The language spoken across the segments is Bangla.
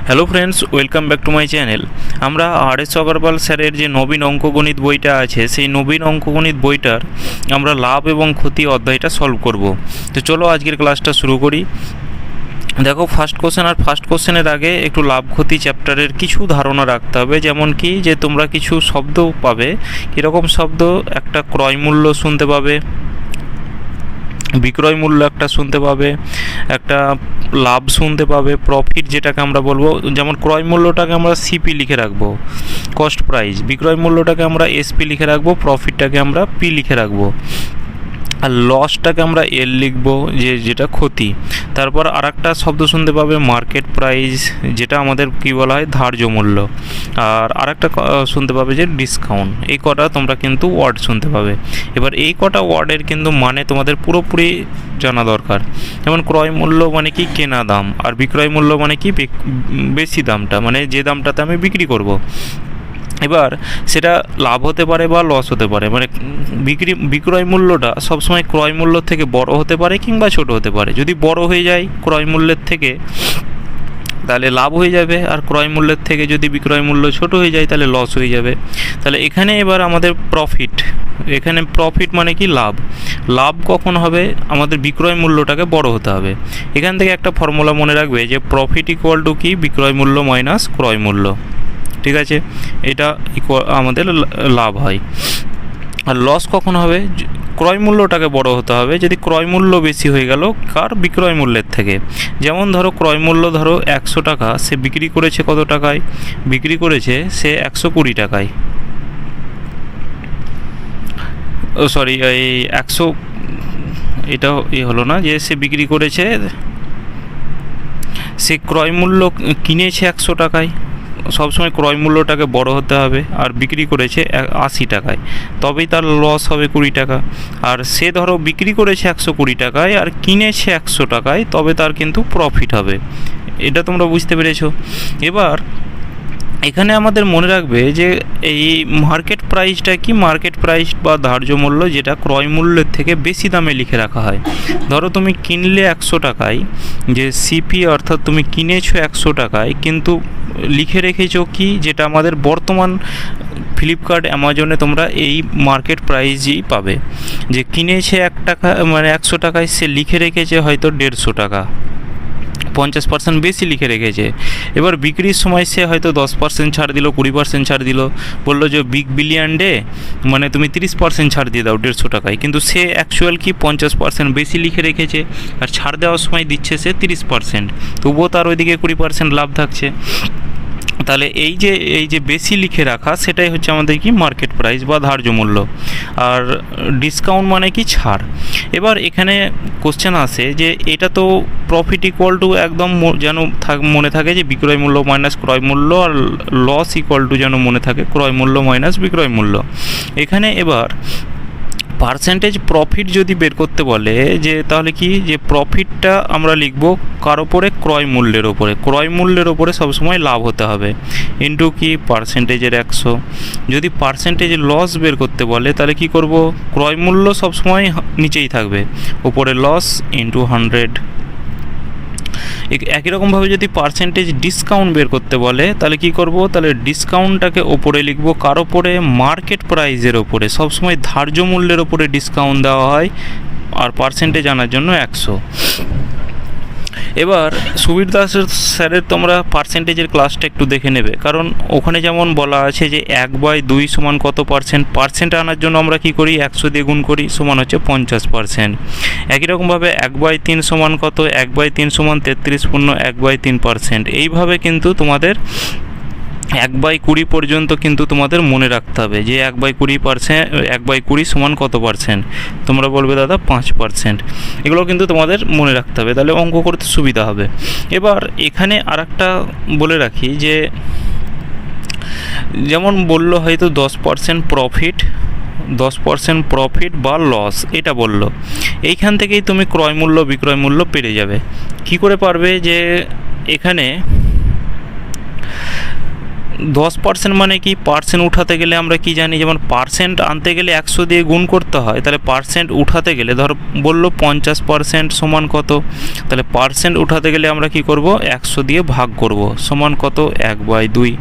Hello friends, welcome back to my channel. আমরা আর.এস. অগ্রওয়াল স্যারের যে নবীন অঙ্কগণিত বইটা আছে, সেই নবীন অঙ্কগণিত বইটার আমরা লাভ এবং ক্ষতি অধ্যায়টা সলভ করব। তো চলো আজকের ক্লাসটা শুরু করি। দেখো, ফার্স্ট কোশ্চেনের আগে একটু লাভ ক্ষতি চ্যাপ্টারের কিছু ধারণা রাখতে হবে। যেমন কি, যে তোমরা কিছু শব্দ পাবে, কীরকম শব্দ, একটা ক্রয় মূল্য শুনতে পাবে, বিক্রয় মূল্য একটা শুনতে পাবে, একটা লাভ শুনতে পাবে, প্রফিট যেটাকে আমরা বলবো। যেমন ক্রয় মূল্যটাকে আমরা সিপি লিখে রাখবো, কস্ট প্রাইস। বিক্রয় মূল্যটাকে আমরা এসপি লিখে রাখবো, প্রফিটটাকে আমরা পি লিখে রাখবো, আর লসটাকে আমরা এল লিখবো, যেটা ক্ষতি। তারপর আর একটা শব্দ শুনতে পাবে মার্কেট প্রাইস, যেটা আমাদের কি বলা হয়, ধার্য মূল্য। আর একটা শুনতে পাবে যে ডিসকাউন্ট। এই কটা তোমরা কিন্তু ওয়ার্ড শুনতে পাবে। এবার এই কটা ওয়ার্ডের কিন্তু মানে তোমাদের পুরোপুরি জানা দরকার। যেমন ক্রয় মূল্য মানে কি, কেনা দাম, আর বিক্রয় মূল্য মানে কি, বেশি দামটা, মানে যে দামটাতে আমি বিক্রি করব। এবার সেটা লাভ হতে পারে বা লস হতে পারে। মানে বিক্রয় মূল্যটা সবসময় ক্রয় মূল্য থেকে বড় হতে পারে কিংবা ছোট হতে পারে। যদি বড় হয়ে যায় ক্রয় মূল্যের থেকে, তাহলে লাভ হয়ে যাবে, আর ক্রয় মূল্যের থেকে যদি বিক্রয় মূল্য ছোট হয়ে যায় তাহলে লস হয়ে যাবে। তাহলে এখানে এবার আমাদের প্রফিট মানে কি, লাভ কখন হবে, আমাদের বিক্রয় মূল্যটাকে বড় হতে হবে। এখান থেকে একটা ফর্মুলা মনে রাখবে যে প্রফিট ইকুয়াল টু কি, বিক্রয় মূল্য মাইনাস ক্রয় মূল্য। ঠিক আছে, এটা আমাদের লাভ হয়। আর লস কখন হবে, ক্রয় মূল্যটাকে বড় হতে হবে যদি ক্রয় মূল্য বেশি হয়ে গেল কার, বিক্রয় মূল্যের থেকে। যেমন ধরো ক্রয় মূল্য ধরো 100 টাকা, সে বিক্রি করেছে কত টাকায়, বিক্রি করেছে সে 120 টাকায়। সরি, এই 100, এটা হলো না, যে সে বিক্রি করেছে, সে ক্রয় মূল্য কিনেছে 100 টাকায়। সবসময় ক্রয় মূল্যটাকে বড় হতে হবে। আর বিক্রি করেছে 80 টাকায়, তবেই তার লস হবে 20 টাকা। আর সে ধরো বিক্রি করেছে 120 টাকায় আর কিনেছে 100 টাকায়, তবে তার কিন্তু প্রফিট হবে। এটা তোমরা বুঝতে পেরেছো। এবার এখানে আমাদের মনে রাখবে যে এই মার্কেট প্রাইসটা কি, মার্কেট প্রাইস বা ধার্য মূল্য, যেটা ক্রয় মূল্যের থেকে বেশি দামে লিখে রাখা হয়। ধরো তুমি কিনলে 100 টাকায়, যে সিপি অর্থাৎ তুমি কিনেছো 100 টাকায়, কিন্তু লিখে রেখেছো কি, যেটা আমাদের বর্তমান ফ্লিপকার্ট, অ্যামাজনে তোমরা এই মার্কেট প্রাইসই পাবে। যে কিনেছে 1 টাকা, মানে 100 টাকায়, সে লিখে রেখেছে হয়তো 150 টাকা, 50% বেশি লিখে রেখেছে। এবার বিক্রির সময় সে হয়তো 10% ছাড় দিল, 20% ছাড় দিল, বললো যে বিগ বিলিয়ন ডে, মানে তুমি 30% ছাড় দিয়ে দাও 150 টাকায়, কিন্তু সে অ্যাকচুয়াল কি 50% বেশি লিখে রেখেছে, আর ছাড় দেওয়ার সময় দিচ্ছে সে 30%, তবুও তার ওইদিকে 20% লাভ থাকছে। তাহলে এই যে বেশি লিখে রাখা, সেটাই হচ্ছে আমাদের কি, মার্কেট প্রাইস বা ধার্য মূল্য। আর ডিসকাউন্ট মানে কি, ছাড়। এবার এখানে কোশ্চেন আসে যে এটা তো প্রফিট ইকুয়াল টু একদম যেন মনে থাকে যে বিক্রয় মূল্য মাইনাস ক্রয় মূল্য, আর লস ইকুয়াল টু যেন মনে থাকে ক্রয় মূল্য মাইনাস বিক্রয় মূল্য। এখানে এবার পার্সেন্টেজ প্রফিট যদি বের করতে বলে, যে তাহলে কি, যে প্রফিটটা আমরা লিখব কার ওপরে, ক্রয় মূল্যের ওপরে। ক্রয় মূল্যের ওপরে সবসময় লাভ হতে হবে, ইন্টু কি, পার্সেন্টেজের 100। যদি পার্সেন্টেজ লস বের করতে বলে তাহলে কি করব, ক্রয় মূল্য সবসময় নিচেই থাকবে, ওপরে লস ইন্টু 100। একই রকমভাবে যদি পার্সেন্টেজ ডিসকাউন্ট বের করতে বলে তাহলে কি করব, তাহলে ডিসকাউন্টটাকে ওপরে লিখব কার ওপরে, মার্কেট প্রাইসের ওপরে। সবসময় ধার্য মূল্যের ওপরে ডিসকাউন্ট দেওয়া হয়, আর পার্সেন্টেজ আনার জন্য 100। এবার সুবীর দাস স্যারের তোমরা পার্সেন্টেজের ক্লাসটা একটু দেখে নেবে, কারণ ওখানে যেমন বলা আছে যে 1/2 সমান কত পার্সেন্ট। পার্সেন্ট আনার জন্য আমরা কি করি, 100 দিয়ে গুণ করি, সমান হচ্ছে 50%। একই রকমভাবে 1/3 সমান কত, 1/3 সমান 33 পূর্ণ 1/3%। এইভাবে কিন্তু তোমাদের 1/20 পর্যন্ত কিন্তু তোমাদের মনে রাখতে হবে যে 1/20 সমান কত পার্সেন্ট। তোমরা বলবে দাদা 5%। এগুলো কিন্তু তোমাদের মনে রাখতে হবে, তাহলে অঙ্ক করতে সুবিধা হবে। এবার এখানে আরেকটা বলে রাখি, যে যেমন বললো হয়তো 10% প্রফিট বা লস, এটা বললো। এইখান থেকেই তুমি ক্রয় মূল্য বিক্রয় মূল্য পেরে যাবে। কি করে পারবে, যে এখানে 10% মানে কি, পার্সেন্ট উঠাতে গেলে আমরা কি জানি, যেমন পার্সেন্ট আনতে গেলে 100 দিয়ে গুণ করতে হয়, তাহলে পার্সেন্ট উঠাতে গেলে ধর বললো 50% সমান কত, তাহলে পার্সেন্ট উঠাতে গেলে আমরা কি করব, 100 দিয়ে ভাগ করব, সমান কত, 1/2।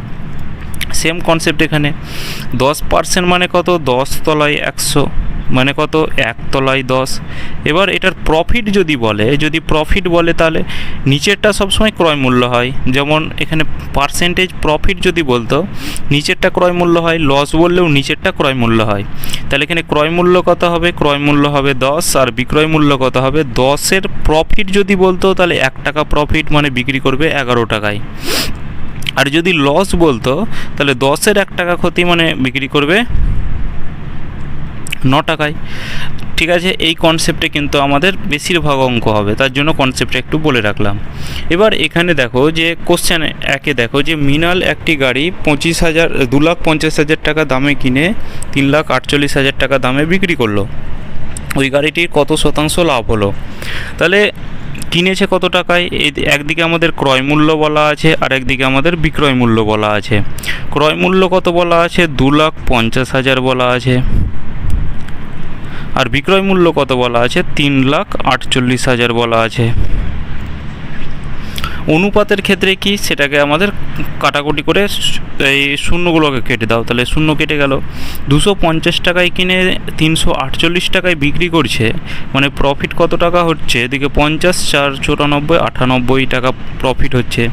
সেম কনসেপ্ট এখানে 10% মানে কত, 10 তলায় 100 মানে কত, 1 তলায় 10। এবার এটার প্রফিট যদি বলে, যদি প্রফিট বলে তাহলে নিচেরটা সবসময় ক্রয় মূল্য হয়, যেমন এখানে পার্সেন্টেজ প্রফিট যদি বলতো নিচেরটা ক্রয় মূল্য হয়, লস বললেও নিচেরটা ক্রয় মূল্য হয়। তাহলে এখানে ক্রয় মূল্য কত হবে, ক্রয় মূল্য হবে 10 আর বিক্রয় মূল্য কত হবে 10-এর প্রফিট যদি বলতো তাহলে 1 টাকা প্রফিট মানে বিক্রি করবে 11 টাকায়। আর যদি লস বলতো তাহলে 10-এর 1 টাকা ক্ষতি মানে বিক্রি করবে 9 টাকায়। ঠিক আছে, এই কনসেপ্টে কিন্তু আমাদের বেশিরভাগ অঙ্ক হবে, তার জন্য কনসেপ্টটা একটু বলে রাখলাম। এবার এখানে দেখো যে কোশ্চেন একে দেখো যে মৃণাল একটি গাড়ি 2,50,000 টাকা দামে কিনে 3,48,000 টাকা দামে বিক্রি করলো। ওই গাড়িটির কত শতাংশ লাভ হলো? তাহলে কিনেছে কত টাকায়, একদিকে আমাদের ক্রয় মূল্য বলা আছে আর একদিকে আমাদের বিক্রয় মূল্য বলা আছে। ক্রয় মূল্য কত বলা আছে, 2,50,000 বলা আছে, আর বিক্রয় মূল্য কত বলা আছে, 3,48,000 বলা আছে। অনুপাতের ক্ষেত্রে কি, সেটাকে আমাদের কাটাকুটি করে এই শূন্যগুলোকে কেটে দাও, তাহলে শূন্য কেটে গেল। 250 টাকায় কিনে 348 টাকায় বিক্রি করছে, মানে প্রফিট কত টাকা হচ্ছে, এদিকে 50, 4, 94, 98 টাকা প্রফিট হচ্ছে।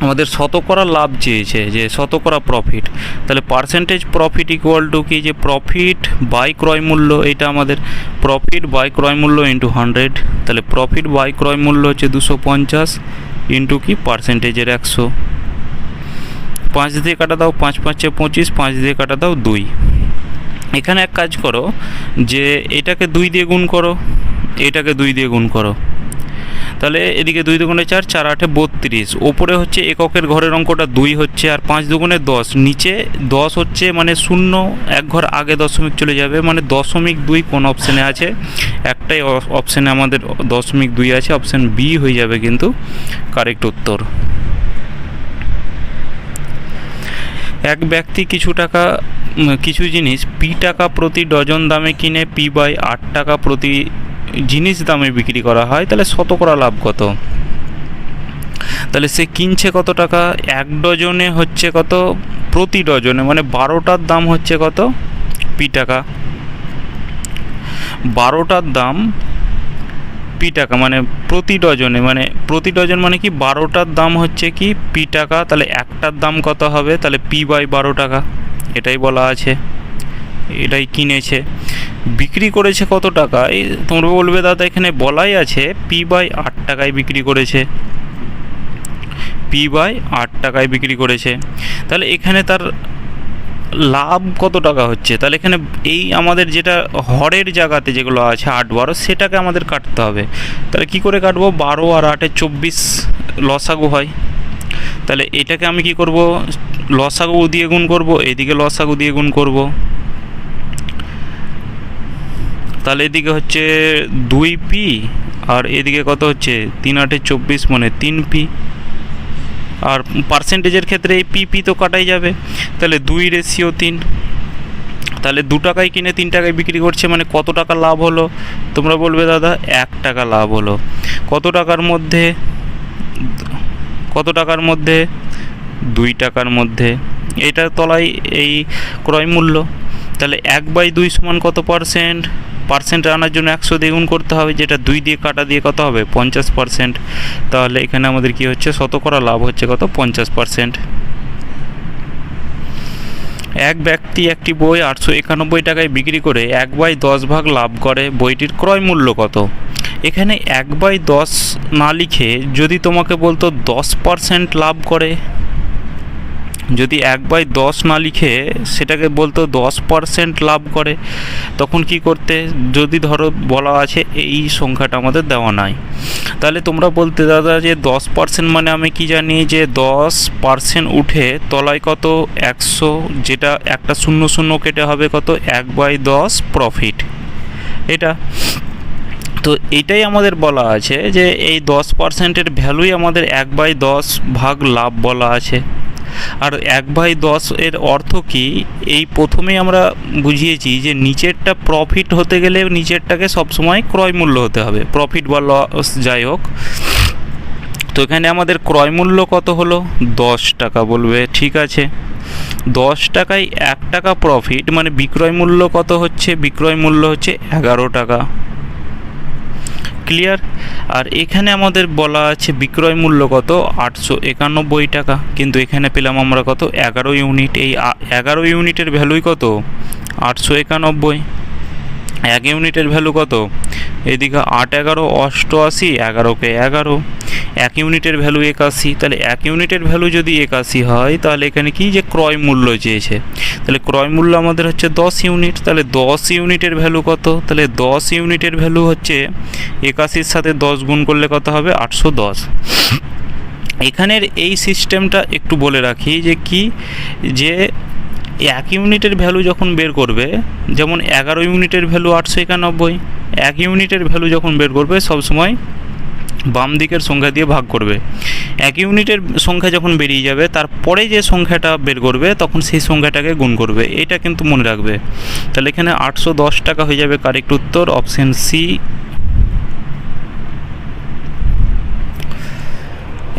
আমাদের শতকরা লাভ চেয়েছে, যে শতকরা প্রফিট, তাহলে পার্সেন্টেজ প্রফিট ইকুয়াল টু কি, যে প্রফিট বাই ক্রয় মূল্য, এটা আমাদের প্রফিট বাই ক্রয় মূল্য ইন্টু 100। তাহলে প্রফিট বাই ক্রয় মূল্য হচ্ছে 250 ইন্টু কি পার্সেন্টেজের 100। 5 দিয়ে কাটা দাও, 5 5 25, 5 দিয়ে কাটা দাও 2। এখানে এক কাজ করো, যে এটাকে 2 দিয়ে গুণ করো, এটাকে 2 দিয়ে গুণ করো, তাহলে এদিকে 2 দুগুণে 4, 4 8 32। ওপরে হচ্ছে এককের ঘরের অঙ্কটা 2 হচ্ছে, আর 5 দুগুণে 10, নিচে 10 হচ্ছে, মানে 0 এক ঘর আগে দশমিক চলে যাবে, মানে 0.2 কোন অপশানে আছে, একটাই অপশানে আমাদের 0.2 আছে, অপশান বি হয়ে যাবে কিন্তু কারেক্ট উত্তর। এক ব্যক্তি কিছু জিনিস পি টাকা প্রতি ডজন দামে কিনে P/8 টাকা প্রতি জিনিস দামে বিক্রি করা হয়, তাহলে শতকরা লাভ কত? তাহলে সে কিনছে কত টাকা, 1 ডজনে হচ্ছে কত, প্রতি ডজনে মানে 12টার দাম হচ্ছে কত, পি টাকা। 12টার দাম পি টাকা, মানে প্রতি ডজনে, মানে প্রতি ডজন মানে কি 12টার দাম হচ্ছে কি পি টাকা, তাহলে একটার দাম কত হবে, তাহলে P/12 টাকা, এটাই বলা আছে। এটাই কিনেছে। বিক্রি করেছে কত টাকা, এই তোমরা বলবে দাদা এখানে বলাই আছে P/8 টাকায় বিক্রি করেছে, P/8 টাকায় বিক্রি করেছে, তাহলে এখানে তার লাভ কত টাকা হচ্ছে, তাহলে এখানে এই আমাদের যেটা হরের জায়গাতে যেগুলো আছে 8 12 সেটাকে আমাদের কাটতে হবে। তাহলে কি করে কাটবো, 12 আর 8 24 লসাগু হয়, তাহলে এটাকে আমি কি করব, লসাগু দিয়ে গুণ করব, এদিকে লসাগু দিয়ে গুণ করব, তাহলে এদিকে হচ্ছে 2p আর এদিকে কত হচ্ছে 3 8 24 মানে 3p। আর পার্সেন্টেজের ক্ষেত্রে এই পি তো কাটাই যাবে, তাহলে 2:3। তাহলে 2 টাকায় কিনে 3 টাকায় বিক্রি করছে, মানে কত টাকা লাভ হলো, তোমরা বলবে দাদা 1 টাকা লাভ হলো। কত টাকার মধ্যে, কত টাকার মধ্যে, 2 টাকার মধ্যে। এটার তলায় এই ক্রয় মূল্য, তাহলে 1/2 সমান কত পার্সেন্ট, পার্সেন্ট আনার জন্য 100 দিয়ে গুণ করতে হবে, যেটা 2 দিয়ে কাটা দিয়ে কত হবে 50%। তাহলে এখানে আমাদের কি হচ্ছে, শতকরা লাভ হচ্ছে কত, 50%। এক ব্যক্তি একটি বই 891 টাকায় বিক্রি করে 1/10 ভাগ লাভ করে, বইটির ক্রয় মূল্য কত? এখানে 1/10 না লিখে যদি তোমাকে বলতো 10% লাভ করে, যদি 1/10 না লিখে সেটাকে বলতো 10% লাভ করে, তখন কি করতে, যদি ধরো বলা আছে এই সংখ্যাটা আমাদের দেওয়া নাই, তাহলে তোমরা বলতে দাদা যে 10% মানে আমি কি জানি, যে 10% উঠে তলায় কত 100, যেটা একটা 0 0 কেটে হবে কত 1/10 প্রফিট, এটা তো এইটাই আমাদের বলা আছে যে এই 10%-এর ভ্যালুই আমাদের 1/10 ভাগ লাভ বলা আছে। আর 1/10 এর অর্থ কি, এই প্রথমেই আমরা বুঝিয়েছি যে নিচেরটা প্রফিট হতে গেলে নিচেরটাকে সবসময় ক্রয় মূল্য হতে হবে, প্রফিট বা লস যাই হোক। তো এখানে আমাদের ক্রয় মূল্য কত হলো? 10 টাকা বলবে, ঠিক আছে। 10 টাকায় 1 টাকা প্রফিট, মানে বিক্রয় মূল্য কত হচ্ছে? বিক্রয় মূল্য হচ্ছে 11 টাকা। ক্লিয়ার? আর এখানে আমাদের বলা আছে বিক্রয় মূল্য কত? 891 টাকা, কিন্তু এখানে পেলাম আমরা কত? 11 ইউনিট। এই 11 ইউনিটের ভ্যালুই কত? 891। 1 ইউনিটের ভ্যালু কত? এদিকে 8 11 88, 11কে 11, 1 ইউনিটের ভ্যালু 81। তাহলে 1 ইউনিটের ভ্যালু যদি 81 হয়, তাহলে এখানে কি যে ক্রয় মূল্য চেয়েছে, তাহলে ক্রয় মূল্য আমাদের হচ্ছে 10 ইউনিট। তাহলে 10 ইউনিটের ভ্যালু কত? তাহলে 10 ইউনিটের ভ্যালু হচ্ছে 81-র সাথে 10 গুণ করলে কত হবে? 810। এখানের এই সিস্টেমটা একটু বলে রাখি যে কি, যে 1 ইউনিটের ভ্যালু যখন বের করবে, যেমন 11 ইউনিটের ভ্যালু 891, 1 ইউনিটের ভ্যালু যখন বের করবে সবসময় বাম দিকের সংখ্যা দিয়ে ভাগ করবে। 1 ইউনিটের সংখ্যা যখন বেরিয়ে যাবে, তারপরে যে সংখ্যাটা বের করবে তখন সেই সংখ্যাটাকে গুণ করবে, এটা কিন্তু মনে রাখবে। তাহলে এখানে 810 টাকা হয়ে যাবে কারেক্ট উত্তর, অপশন সি।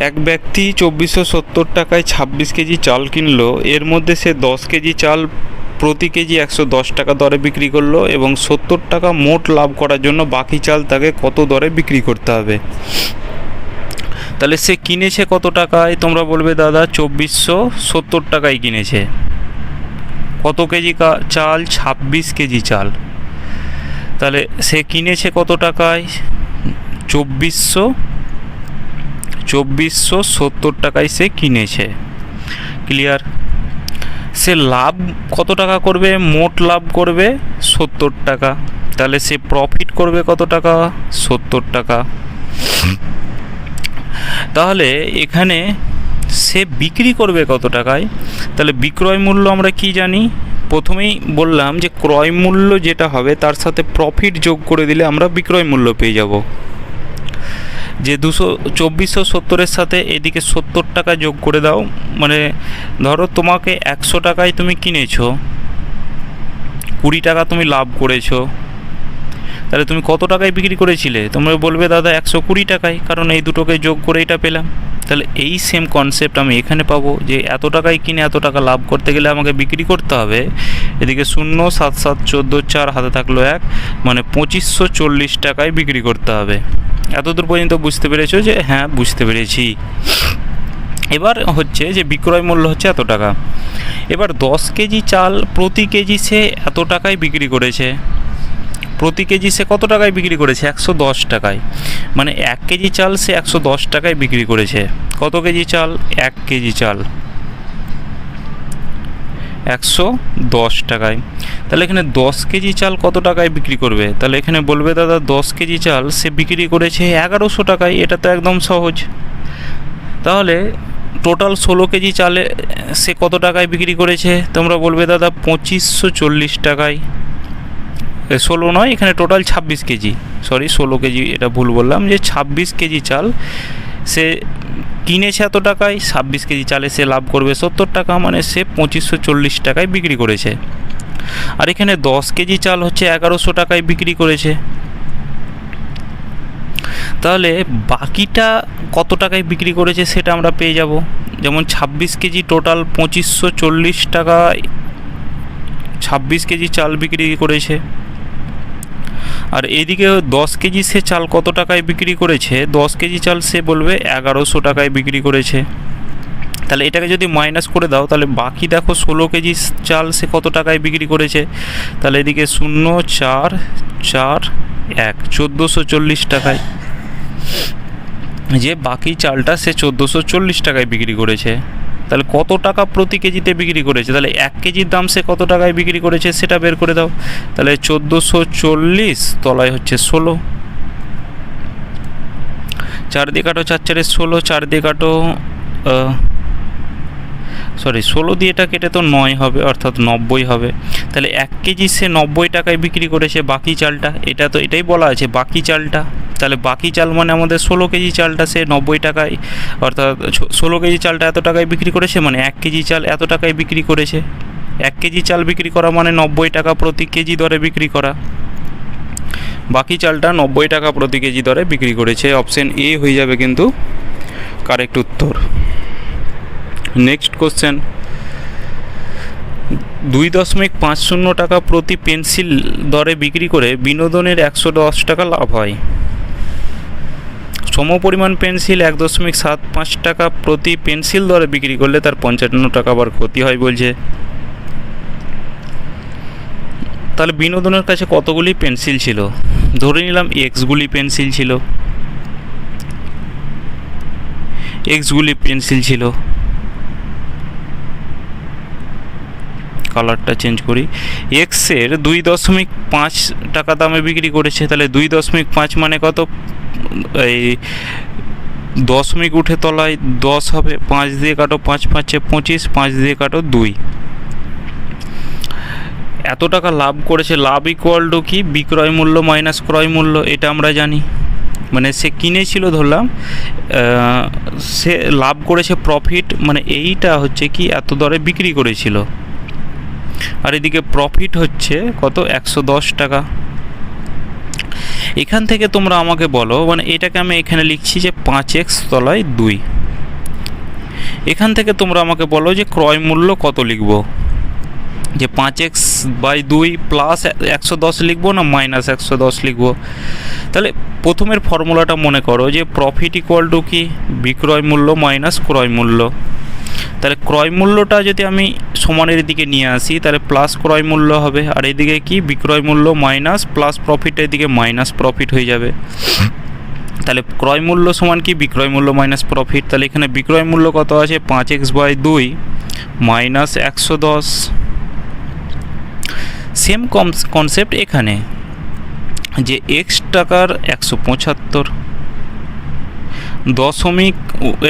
এক ব্যক্তি 2470 টাকায় 26 কেজি চাল কিনলো। এর মধ্যে সে 10 কেজি চাল প্রতি কেজি 110 টাকা দরে বিক্রি করলো এবং 70 টাকা মোট লাভ করার জন্য বাকি চাল তাকে কত দরে বিক্রি করতে হবে? তাহলে সে কিনেছে কত টাকায়? তোমরা বলবে দাদা 2470 টাকায় কিনেছে। কত কেজি চাল? 26 কেজি চাল। তাহলে সে কিনেছে কত টাকায়? 2470 টাকায় সে কিনেছে। ক্লিয়ার? সে লাভ কত টাকা করবে? মোট লাভ করবে 70 টাকা। তাহলে সে প্রফিট করবে কত টাকা? 70 টাকা। তাহলে এখানে সে বিক্রি করবে কত টাকায়? তাহলে বিক্রয় মূল্য আমরা কি জানি? প্রথমেই বললাম যে ক্রয় মূল্য যেটা হবে তার সাথে প্রফিট যোগ করে দিলে আমরা বিক্রয় মূল্য পেয়ে যাব। যে 2470-এর সাথে এদিকে 70 টাকা যোগ করে দাও, মানে ধরো তোমাকে 100 টাকায় তুমি কিনেছো, 20 টাকা তুমি লাভ করেছো, তাহলে তুমি কত টাকায় বিক্রি করেছিলে? তোমরা বলবে দাদা 120 টাকায়, কারণ এই দুটোকে যোগ করে এটা পেলাম। তাহলে এই সেম কনসেপ্ট আমি এখানে পাবো, যে এত টাকায় কিনে এত টাকা লাভ করতে গেলে আমাকে বিক্রি করতে হবে। এদিকে 0 7 7 14 4 হাতে থাকলো 1, মানে 2540 টাকায় বিক্রি করতে হবে। এতদূর পর্যন্ত বুঝতে পেরেছো? যে হ্যাঁ বুঝতে পেরেছি। এবার হচ্ছে যে বিক্রয় মূল্য হচ্ছে এত টাকা। এবার 10 কেজি চাল প্রতি কেজি সে এত টাকায় বিক্রি করেছে। প্রতি কেজি সে কত টাকায় বিক্রি করেছে? 110 টাকায়। মানে 1 কেজি চাল সে 110 টাকায় বিক্রি করেছে। কত কেজি চাল? 1 কেজি চাল 110 টাকায়। তাহলে এখানে 10 কেজি চাল কত টাকায় বিক্রি করবে? তাহলে এখানে বলবে দাদা 10 কেজি চাল সে বিক্রি করেছে 1100 টাকায়। এটা তো একদম সহজ। তাহলে টোটাল 16 কেজি চালে সে কত টাকায় বিক্রি করেছে? তোমরা বলবে দাদা 2540 টাকায়। 16 নয়, এখানে টোটাল 26 কেজি, সরি 16 কেজি, এটা ভুল বললাম, যে 26 কেজি চাল সে কিনেছে এত টাকায়, 26 কেজি চালে সে লাভ করবে 70 টাকা, মানে সে 2540 টাকায় বিক্রি করেছে। আর এখানে 10 কেজি চাল হচ্ছে 1100 টাকায় বিক্রি করেছে। তাহলে বাকিটা কত টাকায় বিক্রি করেছে সেটা আমরা পেয়ে যাব। যেমন 26 কেজি টোটাল 2540 টাকায় 26 কেজি চাল বিক্রি করেছে। আর এদিকে 10 কেজি সে চাল কত টাকায় বিক্রি করেছে? 10 কেজি চাল সে বলবে 1100 টাকায় বিক্রি করেছে। তাহলে এটাকে যদি মাইনাস করে দাও, তাহলে বাকি দেখো 16 কেজি চাল সে কত টাকায় বিক্রি করেছে। তাহলে এদিকে 0 4 4 1 1440 টাকায়, যে বাকি চালটা সে 1440 টাকায় বিক্রি করেছে। তাহলে কত টাকা প্রতি কেজিতে বিক্রি করেছে? তাহলে 1 কেজির দাম সে কত টাকায় বিক্রি করেছে সেটা বের করে দাও। তাহলে 1440 তলায় হচ্ছে 16, 4 দিয়ে কাটো, 4 4 16, 4 দিয়ে কাটো, সরি 16 দিয়ে এটা কেটে তো 9 হবে, অর্থাৎ 90 হবে। তাহলে 1 কেজি সে 90 টাকায় বিক্রি করেছে বাকি চালটা। এটা তো এটাই বলা আছে বাকি চালটা। তাহলে বাকি চাল মানে আমাদের 16 কেজি চালটা সে 90 টাকায়, অর্থাৎ 16 কেজি চালটা এত টাকায় বিক্রি করেছে, মানে 1 কেজি চাল এত টাকায় বিক্রি করেছে। 1 কেজি চাল বিক্রি করা মানে 90 টাকা প্রতি কেজি দরে বিক্রি করা। বাকি চালটা 90 টাকা প্রতি কেজি দরে বিক্রি করেছে। অপশন এ হয়ে যাবে কিন্তু কারেক্ট উত্তর। নেক্সট কোশ্চেন, 2.50 টাকা প্রতি পেন্সিল দরে বিক্রি করে বিনোদনের 110 টাকা লাভ হয়। সমপরিমাণ পেন্সিল 1.75 টাকা প্রতি পেন্সিল দরে বিক্রি করলে তার 55 টাকা আবার ক্ষতি হয় বলছে। তাহলে বিনোদনের কাছে কতগুলি পেন্সিল ছিল? ধরে নিলাম এক্সগুলি পেন্সিল ছিল, এক্সগুলি পেন্সিল ছিল। কালারটা চেঞ্জ করি। এক্সের 2.5 টাকা দামে বিক্রি করেছে, তাহলে 2.5 মানে কত? এই দশমিক উঠে তলায় 10 হবে, 5 দিয়ে কাটো, 5 5 25, 5 দিয়ে কাটো 2। এত টাকা লাভ করেছে। লাভ ইকুয়াল টু কি? বিক্রয় মূল্য মাইনাস ক্রয় মূল্য, এটা আমরা জানি। মানে সে কিনেছিল, ধরলাম সে লাভ করেছে প্রফিট, মানে এইটা হচ্ছে কি এত দরে বিক্রি করেছিল, আর এদিকে প্রফিট হচ্ছে কত? 110 টাকা। এখান থেকে তোমরা আমাকে বলো, মানে এটাকে আমি এখানে লিখছি যে 5x তলায় 2। এখান থেকে তোমরা আমাকে বলো যে ক্রয় মূল্য কত লিখব, যে 5x/2 প্লাস 110 লিখবো না মাইনাস 110 লিখবো? তাহলে প্রথমের ফর্মুলাটা মনে করো যে প্রফিট ইকুয়াল টু কি? বিক্রয় মূল্য মাইনাস ক্রয় মূল্য। তাহলে ক্রয় মূল্যটা যদি আমি সমানের দিকে নিয়ে আসি, তাহলে প্লাস ক্রয় মূল্য হবে, আর এদিকে কি? বিক্রয় মূল্য মাইনাস প্লাস প্রফিট, এদিকে মাইনাস প্রফিট হয়ে যাবে। তাহলে ক্রয় মূল্য সমান কি? বিক্রয় মূল্য মাইনাস প্রফিট। তাহলে এখানে বিক্রয় মূল্য কত আছে? 5x/2 minus 110। সেম কনসেপ্ট এখানে, যে এক্স টাকার 175, দশমিক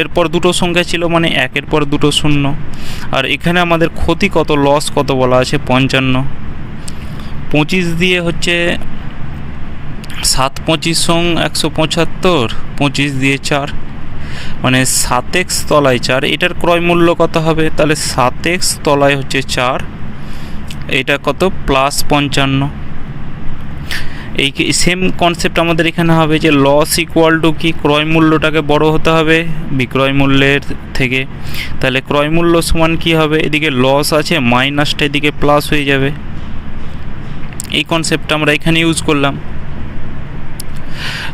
এরপর দুটো সংখ্যা ছিল, মানে 1-এর পর দুটো শূন্য। আর এখানে আমাদের ক্ষতি কত, লস কত বলা আছে? 55। 25 দিয়ে হচ্ছে 7 25 175, 25 দিয়ে 4, মানে 7x তলায় 4। এটার ক্রয় মূল্য কত হবে? তাহলে 7x তলায় হচ্ছে 4, এটা কত? প্লাস 55। এই সেম কনসেপ্ট আমাদের এখানে হবে যে লস ইকুয়াল টু কি? ক্রয় মূল্যটাকে বড় হতে হবে বিক্রয় মূল্যের থেকে। তাহলে ক্রয় মূল্য সমান কি হবে? এদিকে লস আছে, মাইনাসটা এদিকে প্লাস হয়ে যাবে। এই কনসেপ্টটা আমরা এখানে ইউজ করলাম।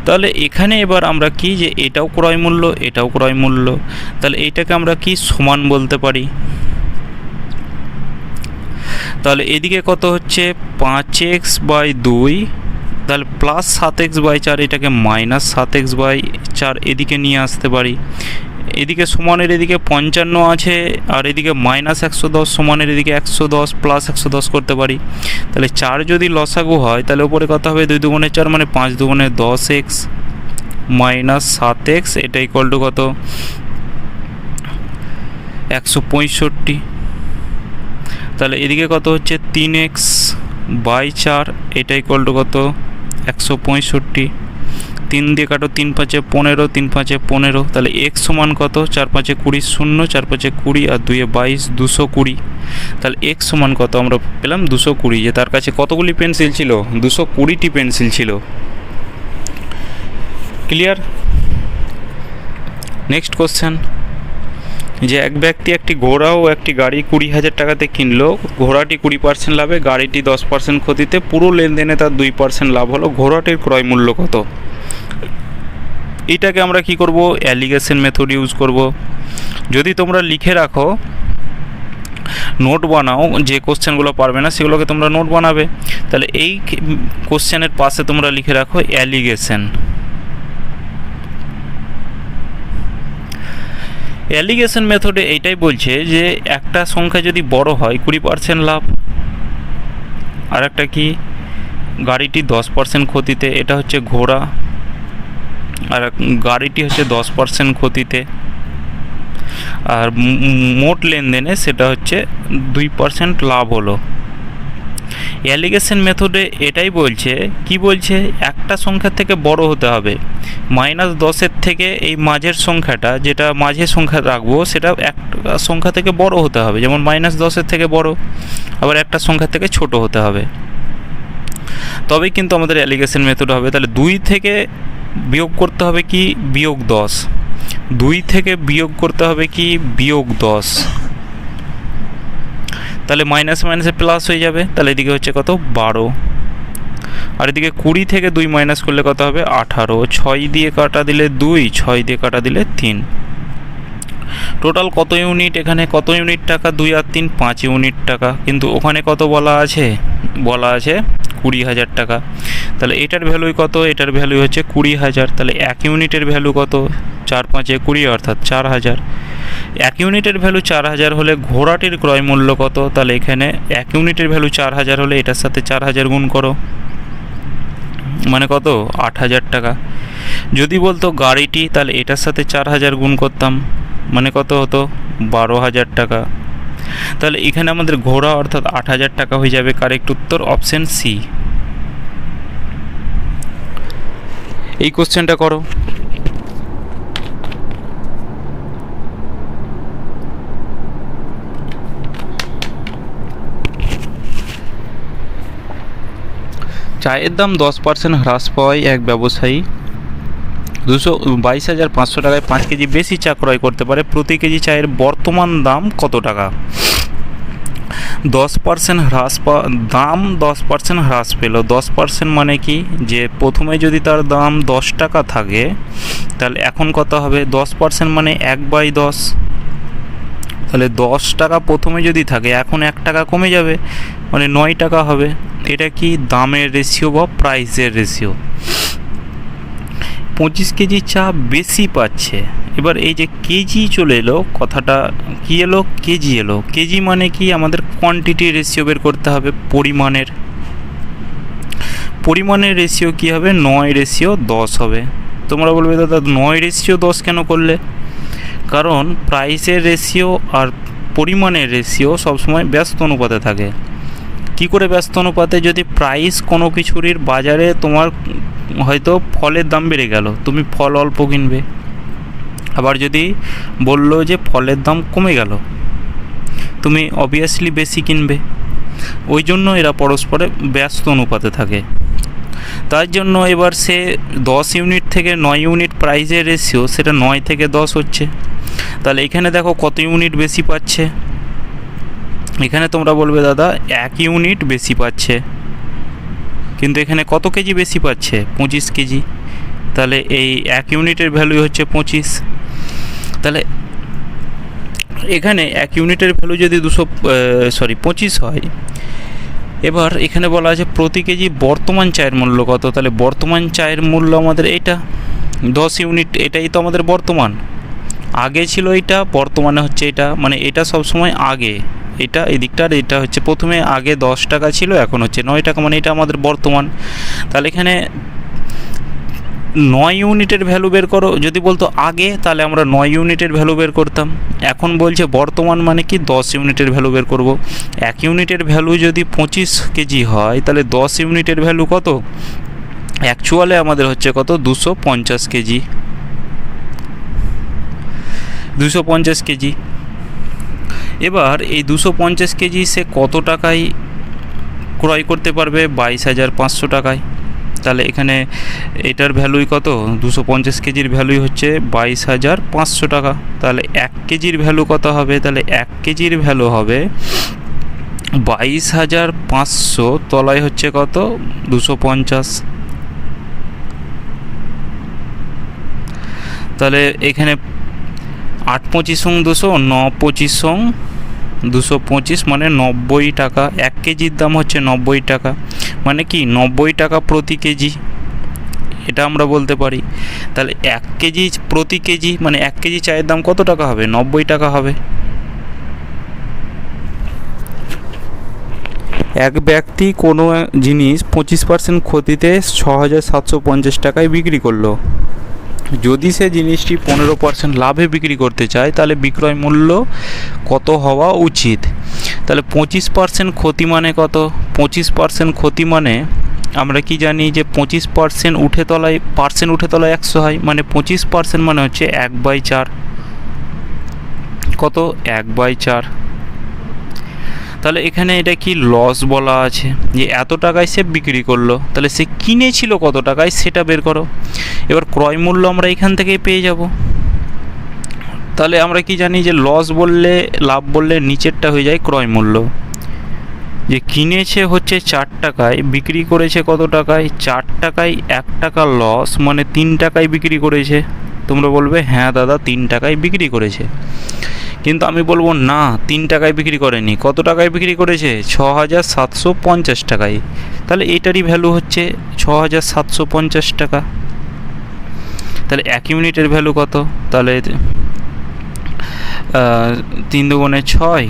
তাহলে এখানে এবার আমরা কি, যে এটাও ক্রয় মূল্য, এটাও ক্রয় মূল্য, তাহলে এইটাকে আমরা কি সমান বলতে পারি। তাহলে এদিকে কত হচ্ছে? 5x/2, তাহলে প্লাস 7x/4, এটাকে মাইনাস 7x/4 এদিকে নিয়ে আসতে পারি। এদিকে সমানের এদিকে 55 আছে, আর এদিকে মাইনাস 110, সমানের এদিকে 110 প্লাস 110 করতে পারি। তাহলে 4 যদি লসাগু হয়, তাহলে উপরে কত হবে? 2 দুগুণে 4 মানে 5 দুগুণে 10x মাইনাস 7x, এটা ইকুয়াল টু কত? 165। তাহলে এদিকে কত হচ্ছে? 3x/4, এটা ইকুয়াল টু কত? 165। 3 দিয়ে কাটো, 3 5 15, 3 5 15। তাহলে x সমান কত? 4 5 20, 0 4 5 20, আর 2 22, 220। তাহলে x সমান কত? আমরা পেলাম 220। যে তার কাছে কতগুলি পেন্সিল ছিল? 220টি পেন্সিল ছিল। ক্লিয়ার? নেক্সট কোশ্চেন, যে এক ব্যক্তি একটি ঘোড়া ও একটি গাড়ি 20,000 টাকাতে কিনলো। ঘোড়াটি 20% লাভে, গাড়িটি 10% ক্ষতিতে, পুরো লেনদেনে তার 2% লাভ হলো। ঘোড়াটির ক্রয় মূল্য কত? এটাকে আমরা কি করব? অ্যালিগেশন মেথড ইউজ করব। যদি তোমরা লিখে রাখো, নোট বানাও, যে কোশ্চেনগুলো পারবে না সেগুলোকে তোমরা নোট বানাবে। তাহলে এই কোশ্চেনের পাশে তোমরা লিখে রাখো অ্যালিগেশন। অ্যালিগেশন মেথডে এইটাই বলছে যে একটা সংখ্যা যদি বড় হয় 20% লাভ, আর একটা কি? গাড়িটি 10% ক্ষতিতে, এটা হচ্ছে ঘোড়া, আর গাড়িটি হচ্ছে 10% ক্ষতিতে, আর মোট লেনদেনে সেটা হচ্ছে 2% লাভ হলো। অ্যালিগেশন মেথডে এটাই বলছে, কি বলছে, একটা সংখ্যার থেকে বড় হতে হবে। -10-এর থেকে এই মাঝের সংখ্যাটা, যেটা মাঝের সংখ্যা রাখবো, সেটা একটা সংখ্যা থেকে বড় হতে হবে। যেমন -10-এর থেকে বড়, আবার একটা সংখ্যা থেকে ছোট হতে হবে, তবেই কিন্তু আমাদের অ্যালিগেশন মেথড হবে। তাহলে 2 থেকে বিয়োগ করতে হবে কি -10, 2 থেকে বিয়োগ করতে হবে কি -10, তাহলে মাইনাস মাইনাসে প্লাস হয়ে যাবে। তাহলে এদিকে হচ্ছে কত 12, আর এদিকে 20 থেকে 2 মাইনাস করলে কত হবে 18, 6 দিয়ে কাটা দিলে 2, 6 দিয়ে কাটা দিলে 3। টোটাল কত ইউনিট, এখানে কত ইউনিট টাকা, 2 আর 3 5 ইউনিট টাকা, কিন্তু ওখানে কত বলা আছে, বলা আছে 20,000 টাকা। তাহলে এটার ভ্যালুই কত, এটার ভ্যালু হচ্ছে 20,000। তাহলে 1 ইউনিটের ভ্যালু কত, 4 5 20, অর্থাৎ 4,000। 1 ইউনিটের ভ্যালু 4,000 হলে ঘোড়াটির ক্রয় মূল্য কত? তাহলে এখানে 1 ইউনিটের ভ্যালু 4,000 হলে এটার সাথে 4,000 গুণ করো, মানে কত 8,000 টাকা। যদি বলতো গাড়িটি, তাহলে এটার সাথে 4,000 গুণ করতাম, মানে কত হতো 12,000 টাকা। তাহলে এখানে আমাদের ঘোড়া অর্থাৎ 8,000 টাকা হয়ে যাবে। কারেক্ট উত্তর অপশন সি। এই কোশ্চেনটা করো। চায়ের দাম 10% হ্রাস পাওয়ায় এক ব্যবসায়ী 22,500 টাকায় 5 কেজি বেশি চা ক্রয় করতে পারে। প্রতি কেজি চায়ের বর্তমান দাম কত টাকা? 10% হ্রাস দাম 10% হ্রাস পেল। 10% মানে কি, যে প্রথমে যদি তার দাম 10 টাকা থাকে, তাহলে এখন কত হবে 10% মানে 1/10। তাহলে 10 টাকা প্রথমে যদি থাকে, এখন 1 টাকা কমে যাবে, মানে 9 টাকা হবে। এটা কি দামের রেশিও বা প্রাইসের রেশিও। 25 কেজি চা বেশি পাচ্ছে। এবার এই যে কেজি চলে এলো, কথাটা কি এলো, কেজি এলো। কেজি মানে কি, আমাদের কোয়ান্টিটি রেশিও বের করতে হবে, পরিমাণের রেশিও কি হবে, 9:10 হবে। তোমরা বলবে দাদা 9:10 কেন করলে? কারণ প্রাইসের রেশিও আর পরিমাণের রেশিও সবসময় ব্যস্ত অনুপাতে থাকে। কি করে ব্যস্ত অনুপাতে? যদি প্রাইস কোনো কিছুরই বাজারে, তোমার হয়তো ফলের দাম বেড়ে গেল, তুমি ফল অল্প কিনবে। আবার যদি বললো যে ফলের দাম কমে গেল, তুমি অবভিয়াসলি বেশি কিনবে। ওই জন্য এরা পরস্পরে ব্যস্ত অনুপাতে থাকে। তার জন্য এবার সে 10 ইউনিট থেকে 9 ইউনিট প্রাইসের রেশিও, সেটা 9 থেকে 10 হচ্ছে। তাহলে এখানে দেখো কত ইউনিট বেশি পাচ্ছে। এখানে তোমরা বলবে দাদা 1 ইউনিট বেশি পাচ্ছে, কিন্তু এখানে কত কেজি বেশি পাচ্ছে, 25 কেজি। তাহলে এই 1 ইউনিটের ভ্যালু হচ্ছে 25। তাহলে এখানে 1 ইউনিটের ভ্যালু যদি 25 হয়, এবার এখানে বলা আছে প্রতি কেজি বর্তমান চায়ের মূল্য কত। তাহলে বর্তমান চায়ের মূল্য আমাদের এইটা 10 ইউনিট, এটাই তো আমাদের বর্তমান। আগে ছিল এইটা, বর্তমানে হচ্ছে এটা, মানে এটা সবসময় আগে, এটা এই দিকটা, আর এটা হচ্ছে প্রথমে আগে 10 টাকা ছিল, এখন হচ্ছে 9 টাকা, মানে এটা আমাদের বর্তমান। তাহলে এখানে 9 ইউনিটের ভ্যালু বের করো। যদি বলতো আগে, তাহলে আমরা 9 ইউনিটের ভ্যালু বের করতাম। এখন বলছে বর্তমান, মানে কি 10 ইউনিটের ভ্যালু বের করব। 1 ইউনিটের ভ্যালু যদি 25 কেজি হয়, তাহলে 10 ইউনিটের ভ্যালু কত? অ্যাকচুয়ালে আমাদের হচ্ছে কত, 250 কেজি। 250 কেজি। এবার এই 250 কেজি সে কত টাকায় ক্রয় করতে পারবে? 22,500 টাকায়। তাহলে এখানে এটার ভ্যালুই কত, 250 কেজির ভ্যালুই হচ্ছে 22,500 টাকা। তাহলে 1 কেজির ভ্যালু কত হবে? তাহলে 1 কেজির ভ্যালু হবে 22,500 তলায় হচ্ছে কত, 250। তাহলে এখানে 8 25 200, 9 25 225, মানে 90 টাকা। 1 কেজির দাম হচ্ছে 90 টাকা, মানে কি 90 টাকা প্রতি কেজি, এটা আমরা বলতে পারি। তাহলে 1 কেজি প্রতি কেজি, মানে 1 কেজি চায়ের দাম কত টাকা হবে? 90 টাকা হবে। এক ব্যক্তি কোনো জিনিস 25% ক্ষতিতে 6,750 টাকায় বিক্রি করলো। যদি সে জিনিসটি 15% লাভে বিক্রি করতে চায়, তাহলে বিক্রয় মূল্য কত হওয়া উচিত? তাহলে 25% ক্ষতি মানে কত? 25% ক্ষতি মানে আমরা কি জানি যে 25% উঠে তলায় 100 হয়, মানে 25% মানে হচ্ছে 1/4। কত? 1/4। তাহলে এখানে এটা কি লস বলা আছে, যে এত টাকায় সে বিক্রি করলো, তাহলে সে কিনেছিল কত টাকায় সেটা বের করো। এবার ক্রয় মূল্য আমরা এখান থেকেই পেয়ে যাব। তাহলে আমরা কি জানি যে লস বললে, লাভ বললে নিচেরটা হয়ে যায় ক্রয় মূল্য। যে কিনেছে হচ্ছে 4 টাকায়, বিক্রি করেছে কত টাকায়? 4 টাকায় 1 টাকা লস, মানে 3 টাকায় বিক্রি করেছে। তোমরা বলবে হ্যাঁ দাদা 3 টাকায় বিক্রি করেছে, কিন্তু আমি বলবো না 3 টাকায় বিক্রি করেনি। কত টাকায় বিক্রি করেছে? 6,750 টাকায়। তাহলে এটারই ভ্যালু হচ্ছে 6,750 টাকা। তাহলে 1 ইউনিটের ভ্যালু কত? তাহলে 3 দুগুণে 6,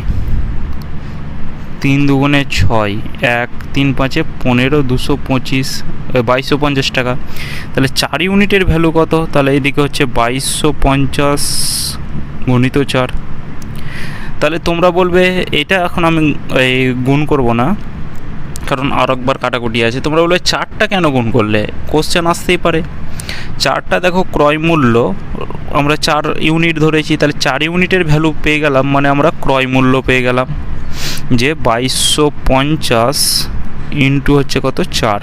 3 দুগুণে 6, 1 3 5 15, 225, 2250 টাকা। তাহলে 4 ইউনিটের ভ্যালু কত? তাহলে এদিকে হচ্ছে 2250 গুণিত 4। তাহলে তোমরা বলবে এটা এখন আমি গুণ করব না, কারণ আর একবার কাটাকুটি আছে। তোমরা বলবে 4টা কেন গুণ করলে? কোশ্চেন আসতেই পারে। 4টা দেখো ক্রয় মূল্য, আমরা 4 ইউনিট ধরেছি, তাহলে 4 ইউনিটের ভ্যালু পেয়ে গেলাম, মানে আমরা ক্রয় মূল্য পেয়ে গেলাম যে 2250 ইন্টু হচ্ছে কত? 4।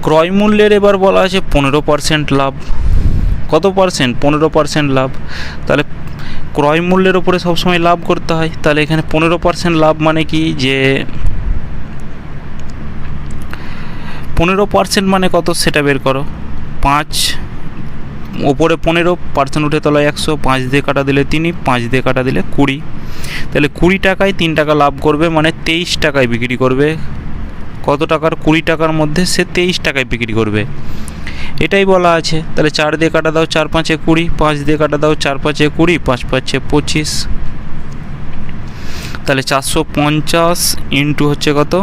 ক্রয় মূল্যের এবার বলা আছে 15% লাভ। কত পার্সেন্ট? 15% লাভ। তাহলে ক্রয় মূল্যের উপরে সবসময় লাভ করতে হয়। তাহলে এখানে 15% লাভ মানে কি, যে 15% মানে কত সেটা বের করো। 5 ওপরে 15% উঠে তলায় 100, 5 দিয়ে কাটা দিলে 3, 5 দিয়ে কাটা দিলে 20। তাহলে 20 টাকায় 3 টাকা লাভ করবে, মানে 23 টাকায় বিক্রি করবে। কত টাকার? 20 টাকার মধ্যে সে 23 টাকায় বিক্রি করবে, এটাই বলা আছে। তাহলে 4 দিয়ে কাটা দাও, 4 5 20, 5 দিয়ে কাটা দাও, 4 5 20, 5 5 25। তাহলে 450 ইন্টু হচ্ছে কত?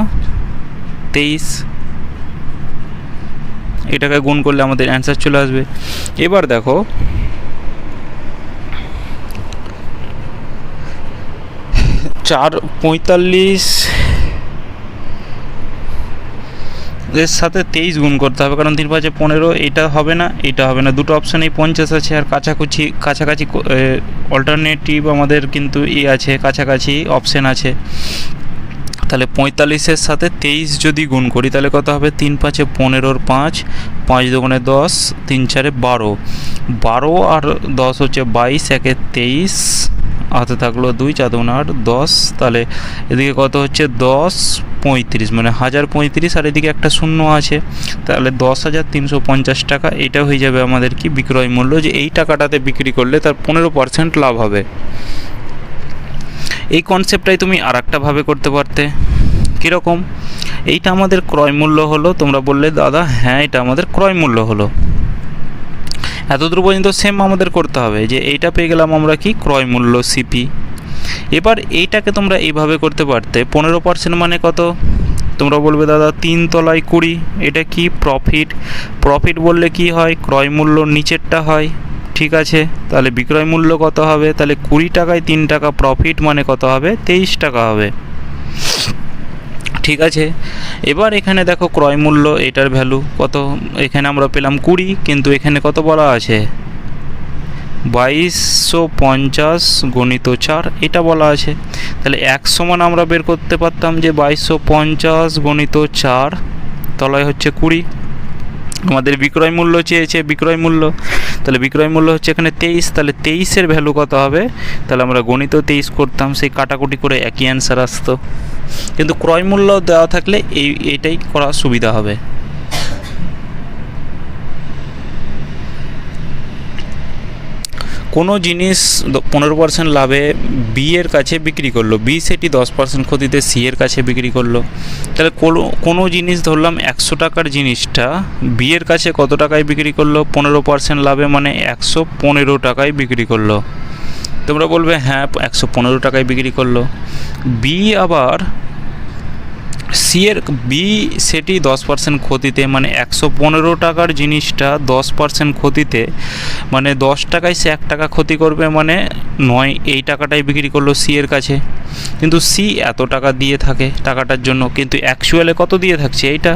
23। এটাকে গুণ করলে আমাদের অ্যান্সার চলে আসবে। এবার দেখো 445 এর সাথে 23 গুণ করতে হবে, কারণ 3 5 15, এটা হবে না, এটা হবে না। দুটো অপশানেই 50 আছে, আর কাছাকাছি অল্টারনেটিভ আমাদের কিন্তু আছে, কাছাকাছি অপশান আছে। তাহলে 45-এর সাথে 23 যদি গুণ করি তাহলে কত হবে? 3 5 15, 5 5 দুগুণে 10, 3 4 12, 12 আর 10 হচ্ছে 22, 1 23, হাতে থাকলো 2, 4 দুগুণে 8, 10। তাহলে এদিকে কত হচ্ছে? 10 35, মানে 1035, আর এদিকে একটা শূন্য আছে, তাহলে 10,350 টাকা। এটা হয়ে যাবে আমাদের কি বিক্রয় মূল্য, যে এই টাকাটাতে বিক্রি করলে তার 15% লাভ হবে। এই কনসেপ্টটাই তুমি আর একটাভাবে করতে পারতে। কীরকম? এইটা আমাদের ক্রয় মূল্য হলো, তোমরা বললে দাদা হ্যাঁ এটা আমাদের ক্রয় মূল্য হলো। এতদূর পর্যন্ত সেম আমাদের করতে হবে, যে এইটা পেয়ে গেলাম আমরা কি ক্রয় মূল্য সিপি। এবার এইটাকে তোমরা এইভাবে করতে পারতে, 15% মানে কত? তোমরা বলবে দাদা 3 তলায় 20, এটা কি প্রফিট? প্রফিট বললে কি হয়? ক্রয় মূল্য নিচেরটা হয়। ঠিক আছে, তাহলে বিক্রয় মূল্য কত হবে? তাহলে 20 টাকায় 3 টাকা প্রফিট, মানে কত হবে? 23 টাকা হবে। ঠিক আছে, এবার এখানে দেখো ক্রয় মূল্য, এটার ভ্যালু কত? এখানে আমরা পেলাম 20, কিন্তু এখানে কত বলা আছে? 2250 গুণিত 4, এটা বলা আছে। তাহলে 100 মান আমরা বের করতে পারতাম, যে 2250 গুণিত 4, তলায় হচ্ছে 20। আমাদের বিক্রয় মূল্য চেয়েছে, বিক্রয় মূল্য, তাহলে বিক্রয় মূল্য হচ্ছে এখানে 23। তাহলে 23-এর ভ্যালু কত হবে? তাহলে আমরা গণিত 23 করতাম, সেই কাটাকুটি করে একই অ্যান্সার আসতো। কিন্তু ক্রয় মূল্য দেওয়া থাকলে এইটাই করা সুবিধা হবে। কোনো জিনিস 15% লাভে বি এর কাছে বিক্রি করলো, বি সেটি 10% ক্ষতিতে সি এর কাছে বিক্রি করলো। তাহলে কোনো জিনিস ধরলাম 100 টাকার জিনিসটা বি এর কাছে কত টাকায় বিক্রি করলো? 15% লাভে, মানে 115 টাকায় বিক্রি করলো। তোমরা বলবে হ্যাঁ 115 টাকায় বিক্রি করলো। বি আবার সি এর বি সেটি 10% ক্ষতিতে, মানে 115 টাকার জিনিসটা 10% ক্ষতিতে, মানে 10 টাকায় সে 1 টাকা ক্ষতি করবে, মানে 9 এই টাকাটাই বিক্রি করলো সি এর কাছে। কিন্তু সি এত টাকা দিয়ে থাকে টাকাটার জন্য, কিন্তু অ্যাকচুয়ালে কত দিয়ে থাকছে এইটা।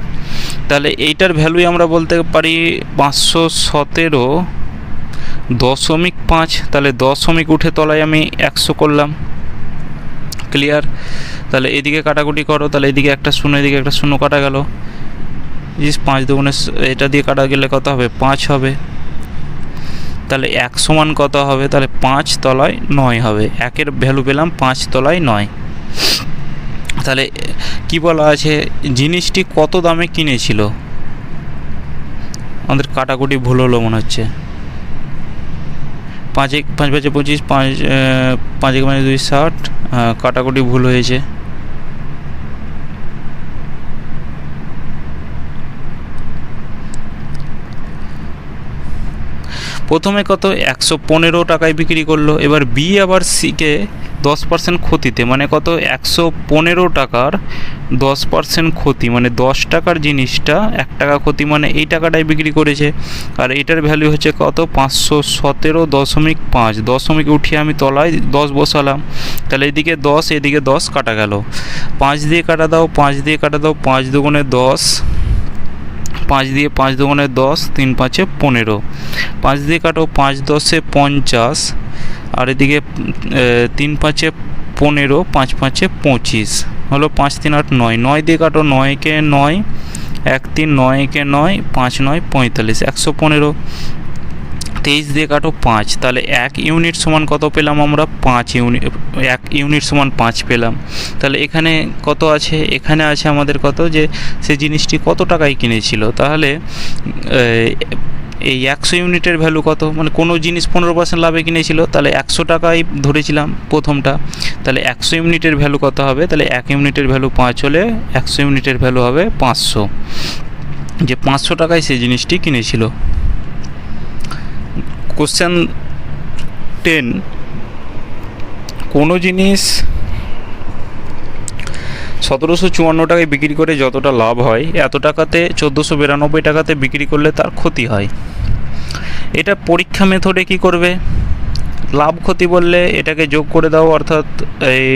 তাহলে এইটার ভ্যালুই আমরা বলতে পারি 517.5। তাহলে দশমিক উঠে তলায় আমি 100 করলাম। ক্লিয়ার? তাহলে এদিকে কাটাকুটি করো, তাহলে এদিকে একটা শূন্য, এদিকে একটা শূন্য কাটা গেল। 5 দুগুণে এটা দিয়ে কাটা গেলে কত হবে? 5 হবে। তাহলে 1 সমান কত হবে? তাহলে 5 তলায় 9 হবে। 1-এর ভ্যালু পেলাম 5 তলায় 9। তাহলে কি বলা আছে, জিনিসটি কত দামে কিনেছিল? আমাদের কাটাকুটি ভুল হলো মনে হচ্ছে। 5 5 5 25, 5 মানে 2 60, কাটাকুটি ভুল হয়েছে। প্রথমে কত? 115 টাকায় বিক্রি করলো। এবার বি আবার সিকে 10% ক্ষতিতে, মানে কত? 115 টাকার 10% ক্ষতি, মানে 10 টাকার জিনিসটা 1 টাকা ক্ষতি, মানে এই টাকাটাই বিক্রি করেছে। আর এটার ভ্যালু হচ্ছে কত? 517.5। দশমিক উঠিয়ে আমি তলায় 10 বসালাম। তাহলে এদিকে 10, এদিকে 10 কাটা গেল। 5 দিয়ে কাটা দাও, 5 দিয়ে কাটা দাও। 5 দুগুণে 10, 5 দিয়ে 5 দুগুণে 10, 3 5 15। 5 দিয়ে কাটো, 5 10 50, আর এদিকে 3 5 15, 5 5 25 হলো 5 3 8 9। 9 দিয়ে কাটো, 9 কে 9, 1 3 9 কে 9, 5 9 45, 115। 23 দিয়ে কাটো 5, তাহলে 1 ইউনিট সমান কত পেলাম আমরা? 5 ইউনিট। 1 ইউনিট সমান 5 পেলাম। তাহলে এখানে কত আছে? এখানে আছে আমাদের কত, যে সে জিনিসটি কত টাকায় কিনেছিল। তাহলে এই 100 ইউনিটের ভ্যালু কত? মানে কোনো জিনিস 15% লাভে কিনেছিল, তাহলে 100 টাকায় ধরেছিলাম প্রথমটা। তাহলে 100 ইউনিটের ভ্যালু কত হবে? তাহলে 1 ইউনিটের ভ্যালু 5 হলে 100 ইউনিটের ভ্যালু হবে 500, যে 500 টাকায় সেই জিনিসটি কিনেছিল। কোশ্চেন 10, কোনো জিনিস 1754 টাকায় বিক্রি করে যতটা লাভ হয়, এত টাকাতে 1492 টাকাতে বিক্রি করলে তার ক্ষতি হয়। এটা পরীক্ষা মেথডে কি করবে? লাভ ক্ষতি বললে এটাকে যোগ করে দাও, অর্থাৎ এই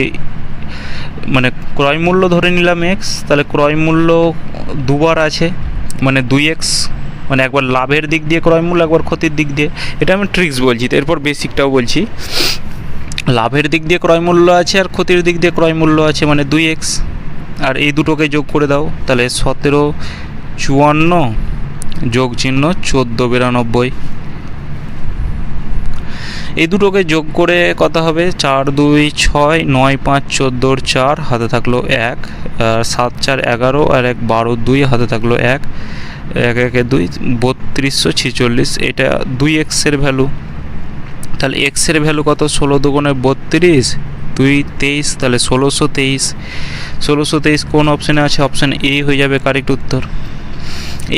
মানে ক্রয় মূল্য ধরে নিলাম এক্স, তাহলে ক্রয় মূল্য দুবার আছে, মানে 2x, মানে একবার লাভের দিক দিয়ে ক্রয় মূল্য, একবার ক্ষতির দিক দিয়ে। এটা আমি ট্রিক্স বলছি, এরপর বেসিকটাও বলছি। লাভের দিক দিয়ে ক্রয় মূল্য আছে আর ক্ষতির দিক দিয়ে ক্রয় মূল্য আছে, মানে 2x। আর এই দুটোকে যোগ করে দাও, তাহলে 1754 যোগ চিহ্ন 1492। এই দুটোকে যোগ করে কত হবে? 4 2 6, 9 5 14, 4 হাতে থাকলো 1, 7 4 11, আর 1 12, 2 হাতে থাকলো 1, 1 1 2, 3246। এটা 2x এর ভ্যালু। তাহলে x এর ভ্যালু কত? 16 দুগুণে 32, 2 23, তাহলে 1623। 1623 কোন অপশানে আছে? অপশান এ হয়ে যাবে কারেক্ট উত্তর।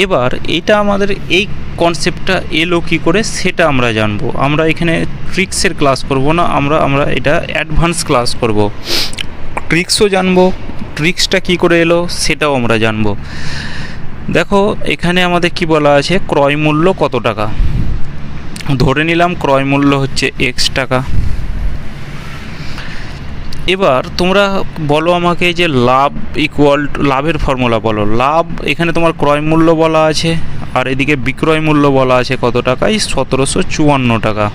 এবার এটা আমাদের এই কনসেপ্টটা এলো কী করে সেটা আমরা জানবো। আমরা এখানে ট্রিক্সের ক্লাস করব না, আমরা এটা অ্যাডভান্স ক্লাস করব। ট্রিক্সও জানবো, ট্রিক্সটা কী করে এলো সেটাও আমরা জানবো। দেখো এখানে আমাদের কি বলা আছে, ক্রয় মূল্য কত টাকা। ধরে নিলাম ক্রয় মূল্য হচ্ছে এক্স টাকা। এবার তোমরা বলো আমাকে যে লাভ ইকুয়াল লাভের ফর্মুলা বলো। লাভ এখানে তোমার ক্রয় মূল্য বলা আছে, আর এদিকে বিক্রয় মূল্য বলা আছে কত টাকায়? 1754 টাকা।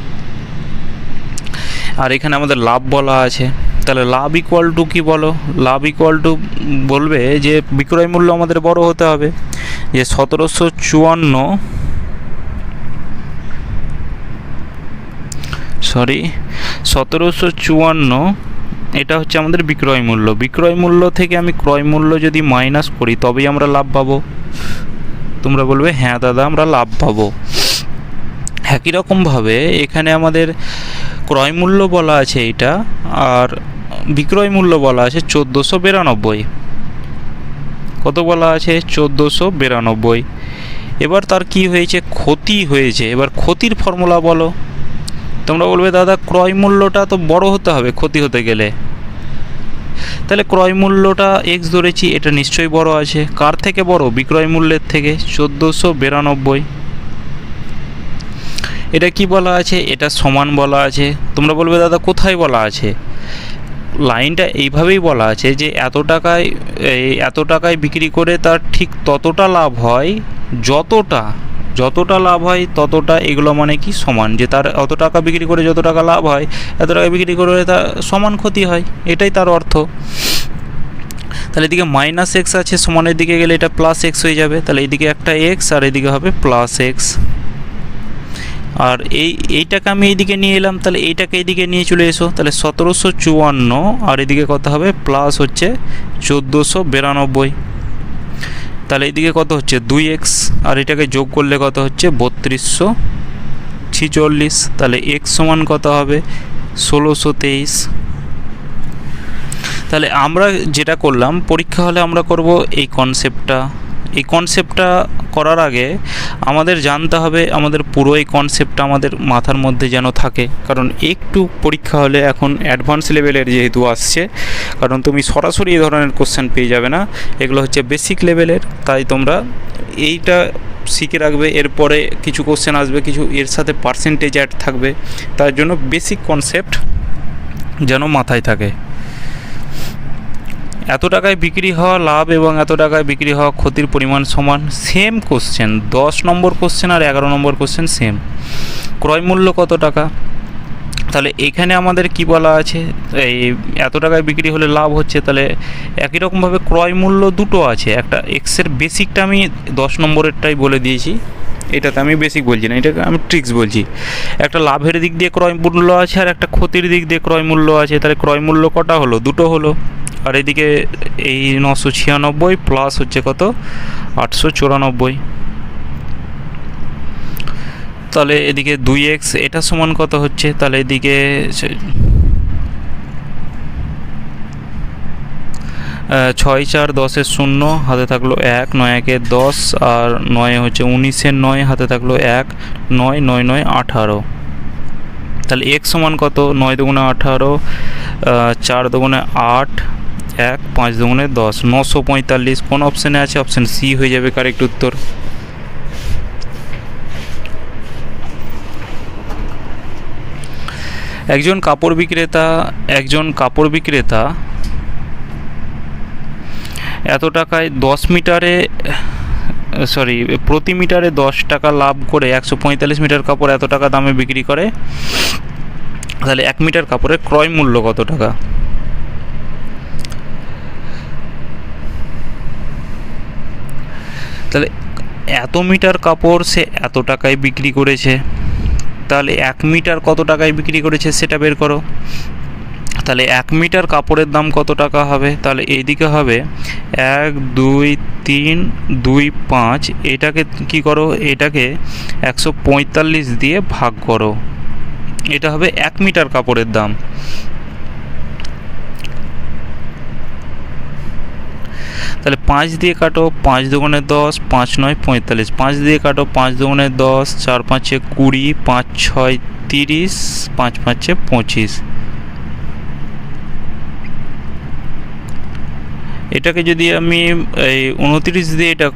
আর এখানে আমাদের লাভ বলা আছে, তাহলে লাভ ইকুয়াল টু কী বলো? লাভ ইকুয়াল টু বলবে যে বিক্রয় মূল্য আমাদের বড় হতে হবে, যে 1754 এটা হচ্ছে আমাদের বিক্রয় মূল্য। বিক্রয় মূল্য থেকে আমি ক্রয় মূল্য যদি মাইনাস করি তবেই আমরা লাভ পাবো। তোমরা বলবে হ্যাঁ দাদা আমরা লাভ পাবো। একই রকমভাবে এখানে আমাদের ক্রয় মূল্য বলা আছে এইটা, আর বিক্রয় মূল্য বলা আছে 1492। কত বলা আছে? 1492। এবার তার কি হয়েছে? ক্ষতি হয়েছে। এবার ক্ষতির ফর্মুলা বলো। তোমরা বলবে দাদা ক্রয় মূল্যটা তো বড় হতে হবে ক্ষতি হতে গেলে, তাহলে ক্রয় মূল্যটা এক্স ধরেছি, এটা নিশ্চয়ই বড় আছে। কার থেকে বড়? বিক্রয় মূল্যের থেকে, 1492। এটা কি বলা আছে? এটা সমান বলা আছে। তোমরা বলবে দাদা কোথায় বলা আছে? লাইনটা এইভাবেই বলা আছে যে এত টাকায় বিক্রি করে তার ঠিক ততটা লাভ হয়, যতটা লাভ হয় ততটা, এগুলো মানে কি সমান, যে তার অত টাকা বিক্রি করে যত টাকা লাভ হয়, এত টাকা বিক্রি করে তার সমান ক্ষতি হয়, এটাই তার অর্থ। তাহলে এদিকে মাইনাস এক্স আছে, সমানের দিকে গেলে এটা প্লাস এক্স হয়ে যাবে। তাহলে এইদিকে একটা এক্স আর এদিকে হবে প্লাস এক্স। আর এইটাকে আমি এইদিকে নিয়ে এলাম, তাহলে এইটাকে এইদিকে নিয়ে চলে এসো। তাহলে 1754 আর এদিকে কত হবে? প্লাস হচ্ছে 1492। তাহলে এইদিকে কত হচ্ছে? 2x, আর এটাকে যোগ করলে কত হচ্ছে? 3246। তাহলে x সমান কত হবে? 1623। তাহলে আমরা যেটা করলাম, পরীক্ষা হলে আমরা করব এই কনসেপ্টটা করার আগে আমাদের জানতে হবে, আমাদের পুরো এই কনসেপ্টটা আমাদের মাথার মধ্যে যেন থাকে। কারণ একটু পরীক্ষা হলে এখন অ্যাডভান্স লেভেলের যেহেতু আসছে, কারণ তুমি সরাসরি এই ধরনের কোশ্চেন পেয়ে যাবে না, এগুলো হচ্ছে বেসিক লেভেলের। তাই তোমরা এইটা শিখে রাখবে, এরপরে কিছু কোশ্চেন আসবে, কিছু এর সাথে পার্সেন্টেজ অ্যাড থাকবে, তার জন্য বেসিক কনসেপ্ট যেন মাথায় থাকে। এত টাকায় বিক্রি হওয়া লাভ এবং এত টাকায় বিক্রি হওয়া ক্ষতির পরিমাণ সমান। সেম কোশ্চেন, 10 নম্বর কোশ্চেন আর 11 নম্বর কোশ্চেন সেম। ক্রয় মূল্য কত টাকা? তাহলে এখানে আমাদের কি বলা আছে? এই এত টাকায় বিক্রি হলে লাভ হচ্ছে, তাহলে একই রকমভাবে ক্রয় মূল্য দুটো আছে। একটা এক্সের বেসিকটা আমি 10 নম্বরেরটাই বলে দিয়েছি, এটাতে আমি বেসিক বলছি না, এটাকে আমি ট্রিক্স বলছি। একটা লাভের দিক দিয়ে ক্রয় মূল্য আছে আর একটা ক্ষতির দিক দিয়ে ক্রয় মূল্য আছে। তাহলে ক্রয় মূল্য কটা হলো? দুটো হলো। আর এদিকে এই 996 প্লাস হচ্ছে কত? 894। তাহলে এদিকে 2x, এটা সমান কত হচ্ছে? তাহলে এদিকে 6 4 10 0, হাতে থাকলো 1, 9 1 10, আর 9 হচ্ছে 19 9, হাতে থাকলো 1, 9 9 9 18। তাহলে x সমান কত? 9 দুগুণে 18, 4 দুগুণে 8, 1 5 দুগুণে 10, 945। কোন অপশানে আছে? অপশান সি হয়ে যাবে কারেক্ট উত্তর। একজন কাপড় বিক্রেতা এত টাকায় প্রতি মিটারে 10 টাকা লাভ করে 145 মিটার কাপড় এত টাকা দামে বিক্রি করে। তাহলে 1 মিটার কাপড়ের ক্রয় মূল্য কত টাকা? তাহলে এত মিটার কাপড় সে এত টাকায় বিক্রি করেছে, তাহলে 1 মিটার কত টাকায় বিক্রি করেছে সেটা বের করো। তাহলে 1 মিটার কাপড়ের দাম কত টাকা হবে? তাহলে এইদিকে হবে 1 2 3 2 5, এটাকে কি করো? এটাকে 145 দিয়ে ভাগ করো, এটা হবে 1 মিটার কাপড়ের দাম। তাহলে 5 দিয়ে কাটো, 5 দুগুণে 10, 5 9 45, 5 দিয়ে কাটো, 5 দুগুণে 10, 4 5 20, 5 6 30, 5 5 25। এটাকে যদি আমি এই 29 দিয়ে এটা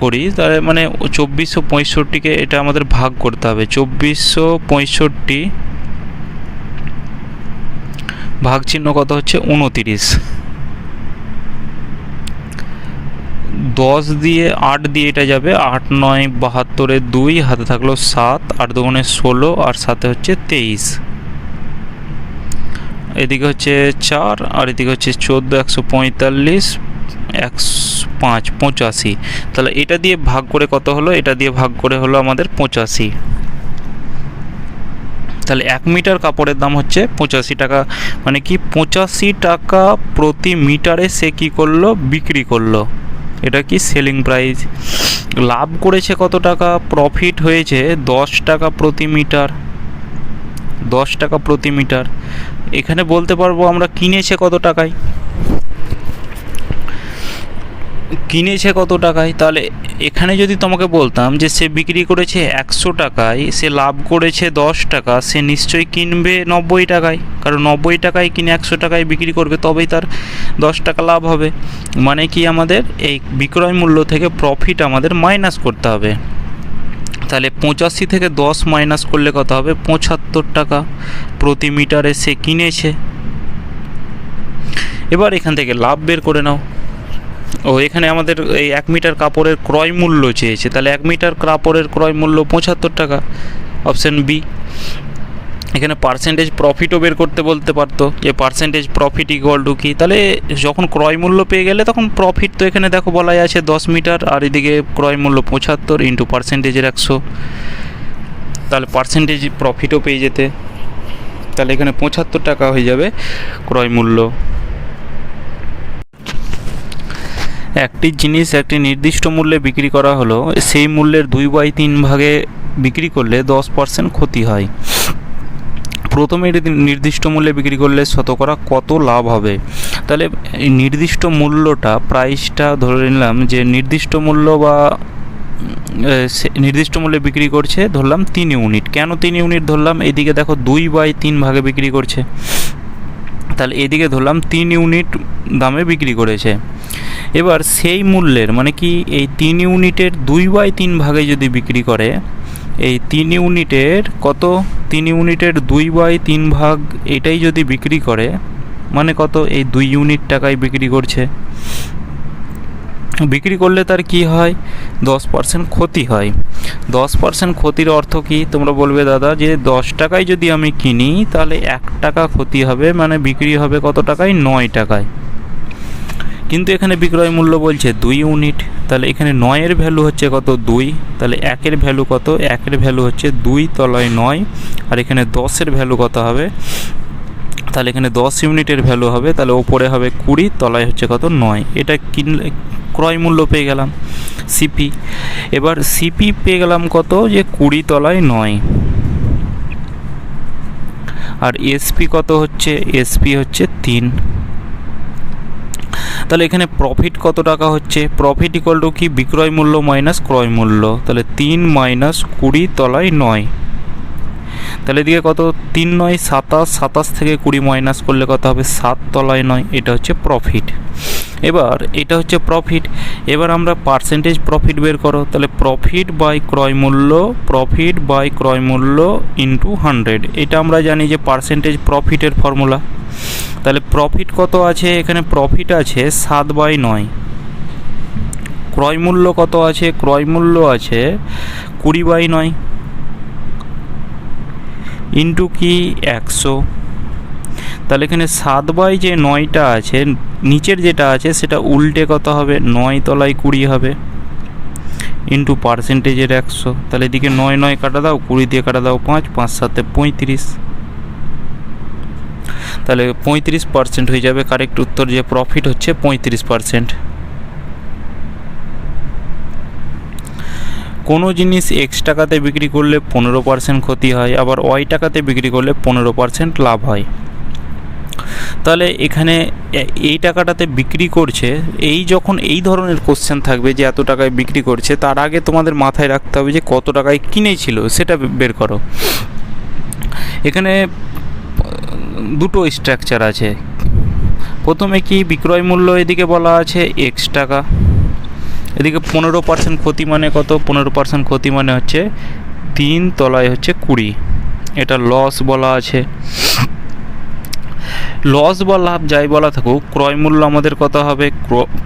করি, তাহলে মানে 2465কে এটা আমাদের ভাগ করতে হবে। 2465 ভাগ চিহ্ন কত হচ্ছে? 29। 10 দিয়ে 8 দিয়ে এটা যাবে, 8 9 72, 2 হাতে থাকলো 7, 8 দুগুণে 16, আর সাথে হচ্ছে 23। এদিকে হচ্ছে 4 আর এদিকে হচ্ছে 14, 145, 5 85। তাহলে এটা দিয়ে ভাগ করে কত হলো? এটা দিয়ে ভাগ করে হলো আমাদের 85। তাহলে 1 মিটার কাপড়ের দাম হচ্ছে 85 টাকা, মানে কি 85 টাকা প্রতি মিটারে সে কি করলো? বিক্রি করলো। এটা কি সেলিং প্রাইস। লাভ করেছে কত টাকা? প্রফিট হয়েছে 10 টাকা প্রতি মিটার, 10 টাকা প্রতি মিটার। এখানে বলতে পারবো আমরা কিনেছে কত টাকায়। কিনেছে কত টাকায়, তাহলে এখানে যদি তোমাকে বলতাম যে সে বিক্রি করেছে 100 টাকায়, সে লাভ করেছে 10 টাকা, সে নিশ্চয়ই কিনবে 90 টাকায়, কারণ 90 টাকায় কিনে 100 টাকায় বিক্রি করবে, তবেই তার 10 টাকা লাভ হবে। মানে কি আমাদের এই বিক্রয় মূল্য থেকে প্রফিট আমাদের মাইনাস করতে হবে। তাহলে 85 থেকে 10 মাইনাস করলে কত হবে? 75 টাকা প্রতি মিটারে সে কিনেছে। এবার এখান থেকে লাভ বের করে নাও। এখানে আমাদের এই 1 মিটার কাপড়ের ক্রয় মূল্য চেয়েছে, তাহলে 1 মিটার কাপড়ের ক্রয় মূল্য 75 টাকা, অপশান বি। এখানে পার্সেন্টেজ প্রফিটও বের করতে বলতে পারতো, যে পার্সেন্টেজ প্রফিট ইকুয়াল টু কি, তাহলে যখন ক্রয় মূল্য পেয়ে গেলে তখন প্রফিট তো এখানে দেখো বলাই আছে 10 মিটার, আর এদিকে ক্রয় মূল্য 75 ইন্টু পার্সেন্টেজের 100, তাহলে পার্সেন্টেজ প্রফিটও পেয়ে যেতে। তাহলে এখানে 75 টাকা হয়ে যাবে ক্রয় মূল্য। একটি জিনিস একটি নির্দিষ্ট মূল্যে বিক্রি করা হলো, সেই মূল্যের 2/3 ভাগে বিক্রি করলে 10% ক্ষতি হয়। প্রথমে এটি নির্দিষ্ট মূল্যে বিক্রি করলে শতকরা কত লাভ হবে? তাহলে এই নির্দিষ্ট মূল্যটা, প্রাইসটা ধরে নিলাম যে নির্দিষ্ট মূল্য বা নির্দিষ্ট মূল্যে বিক্রি করছে, ধরলাম 3 ইউনিট। কেন 3 ইউনিট ধরলাম? এদিকে দেখো 2/3 ভাগে বিক্রি করছে, তাহলে এদিকে ধরলাম 3 ইউনিট দামে বিক্রি করেছে। এবার সেই মূল্যের মানে কি এই 3 ইউনিটের 2/3 ভাগে যদি বিক্রি করে, এই 3 ইউনিটের কত? 3 ইউনিটের 2/3 ভাগ এটাই যদি বিক্রি করে, মানে কত? এই 2 ইউনিট টাকায় বিক্রি করছে। বিক্রি করলে তার কি হয়? 10% ক্ষতি হয়। 10% ক্ষতির অর্থ কি? তোমরা বলবে দাদা যে 10 টাকায় যদি আমি কিনি তাহলে 1 টাকা ক্ষতি হবে, মানে বিক্রি হবে কত টাকায়? 9 টাকায়। কিন্তু এখানে বিক্রয় মূল্য বলছে 2 ইউনিট, তাহলে এখানে 9 এর ভ্যালু হচ্ছে কত? 2, তাহলে 1 এর ভ্যালু কত? 1 এর ভ্যালু হচ্ছে 2 তলায় 9, আর এখানে 10 এর ভ্যালু কত হবে? তাহলে এখানে 10 ইউনিটের ভ্যালু হবে, তাহলে ওপরে হবে 20, তলায় হচ্ছে কত? 9। এটা কিনলে ক্রয় মূল্য পেয়ে গেলাম, সিপি। এবার সিপি পেয়ে গেলাম কত? যে 20 তলায় 9। আর এসপি কত হচ্ছে? এসপি হচ্ছে 3। তাহলে এখানে প্রফিট কত টাকা হচ্ছে? প্রফিট ইকুয়াল টু কি? বিক্রয় মূল্য মাইনাস ক্রয় মূল্য, তাহলে 3 মাইনাস 20 তলায় 9। তাহলে এদিকে কত? 3 9 27, 27 থেকে 20 মাইনাস করলে কত হবে? 7 তলায় 9। এটা হচ্ছে প্রফিট। এবার এটা হচ্ছে প্রফিট। এবার আমরা পার্সেন্টেজ প্রফিট বের করো, তাহলে প্রফিট বাই ক্রয় মূল্য, প্রফিট বাই ক্রয় মূল্য ইন্টু 100। এটা আমরা জানি যে পার্সেন্টেজ প্রফিটের ফর্মুলা। তাহলে প্রফিট কত আছে? এখানে প্রফিট আছে 7/9। ক্রয় মূল্য কত আছে? ক্রয় মূল্য আছে 20/9 ইন্টু কি 100। তাহলে এখানে 7/9টা আছে, নিচের যেটা আছে সেটা উল্টে কত হবে? 9 তলায় 20 হবে ইন্টু পার্সেন্টেজের 100। তাহলে এদিকে 9 9 কাটা দাও, 20 দিয়ে কাটা দাও 5, 5 7 35। তাহলে 35% হয়ে যাবে কারেক্ট উত্তর, যে প্রফিট হচ্ছে 35%। কোনো জিনিস এক্স টাকাতে বিক্রি করলে 15% ক্ষতি হয়, আবার ওয়াই টাকাতে বিক্রি করলে 15% লাভ হয়। তাহলে এখানে এই টাকাটাতে বিক্রি করছে, এই যখন এই ধরনের কোশ্চেন থাকবে যে এত টাকায় বিক্রি করছে, তার আগে তোমাদের মাথায় রাখতে হবে যে কত টাকায় কিনেছিল সেটা বের করো। এখানে দুটো স্ট্রাকচার আছে। প্রথমে কি বিক্রয় মূল্য এদিকে বলা আছে এক্স টাকা, এদিকে 15% ক্ষতি মানে কত? 15% ক্ষতি মানে হচ্ছে 3 তলায় হচ্ছে 20। এটা লস বলা আছে। লস বা লাভ যাই বলা থাকুক, ক্রয় মূল্য আমাদের কত হবে?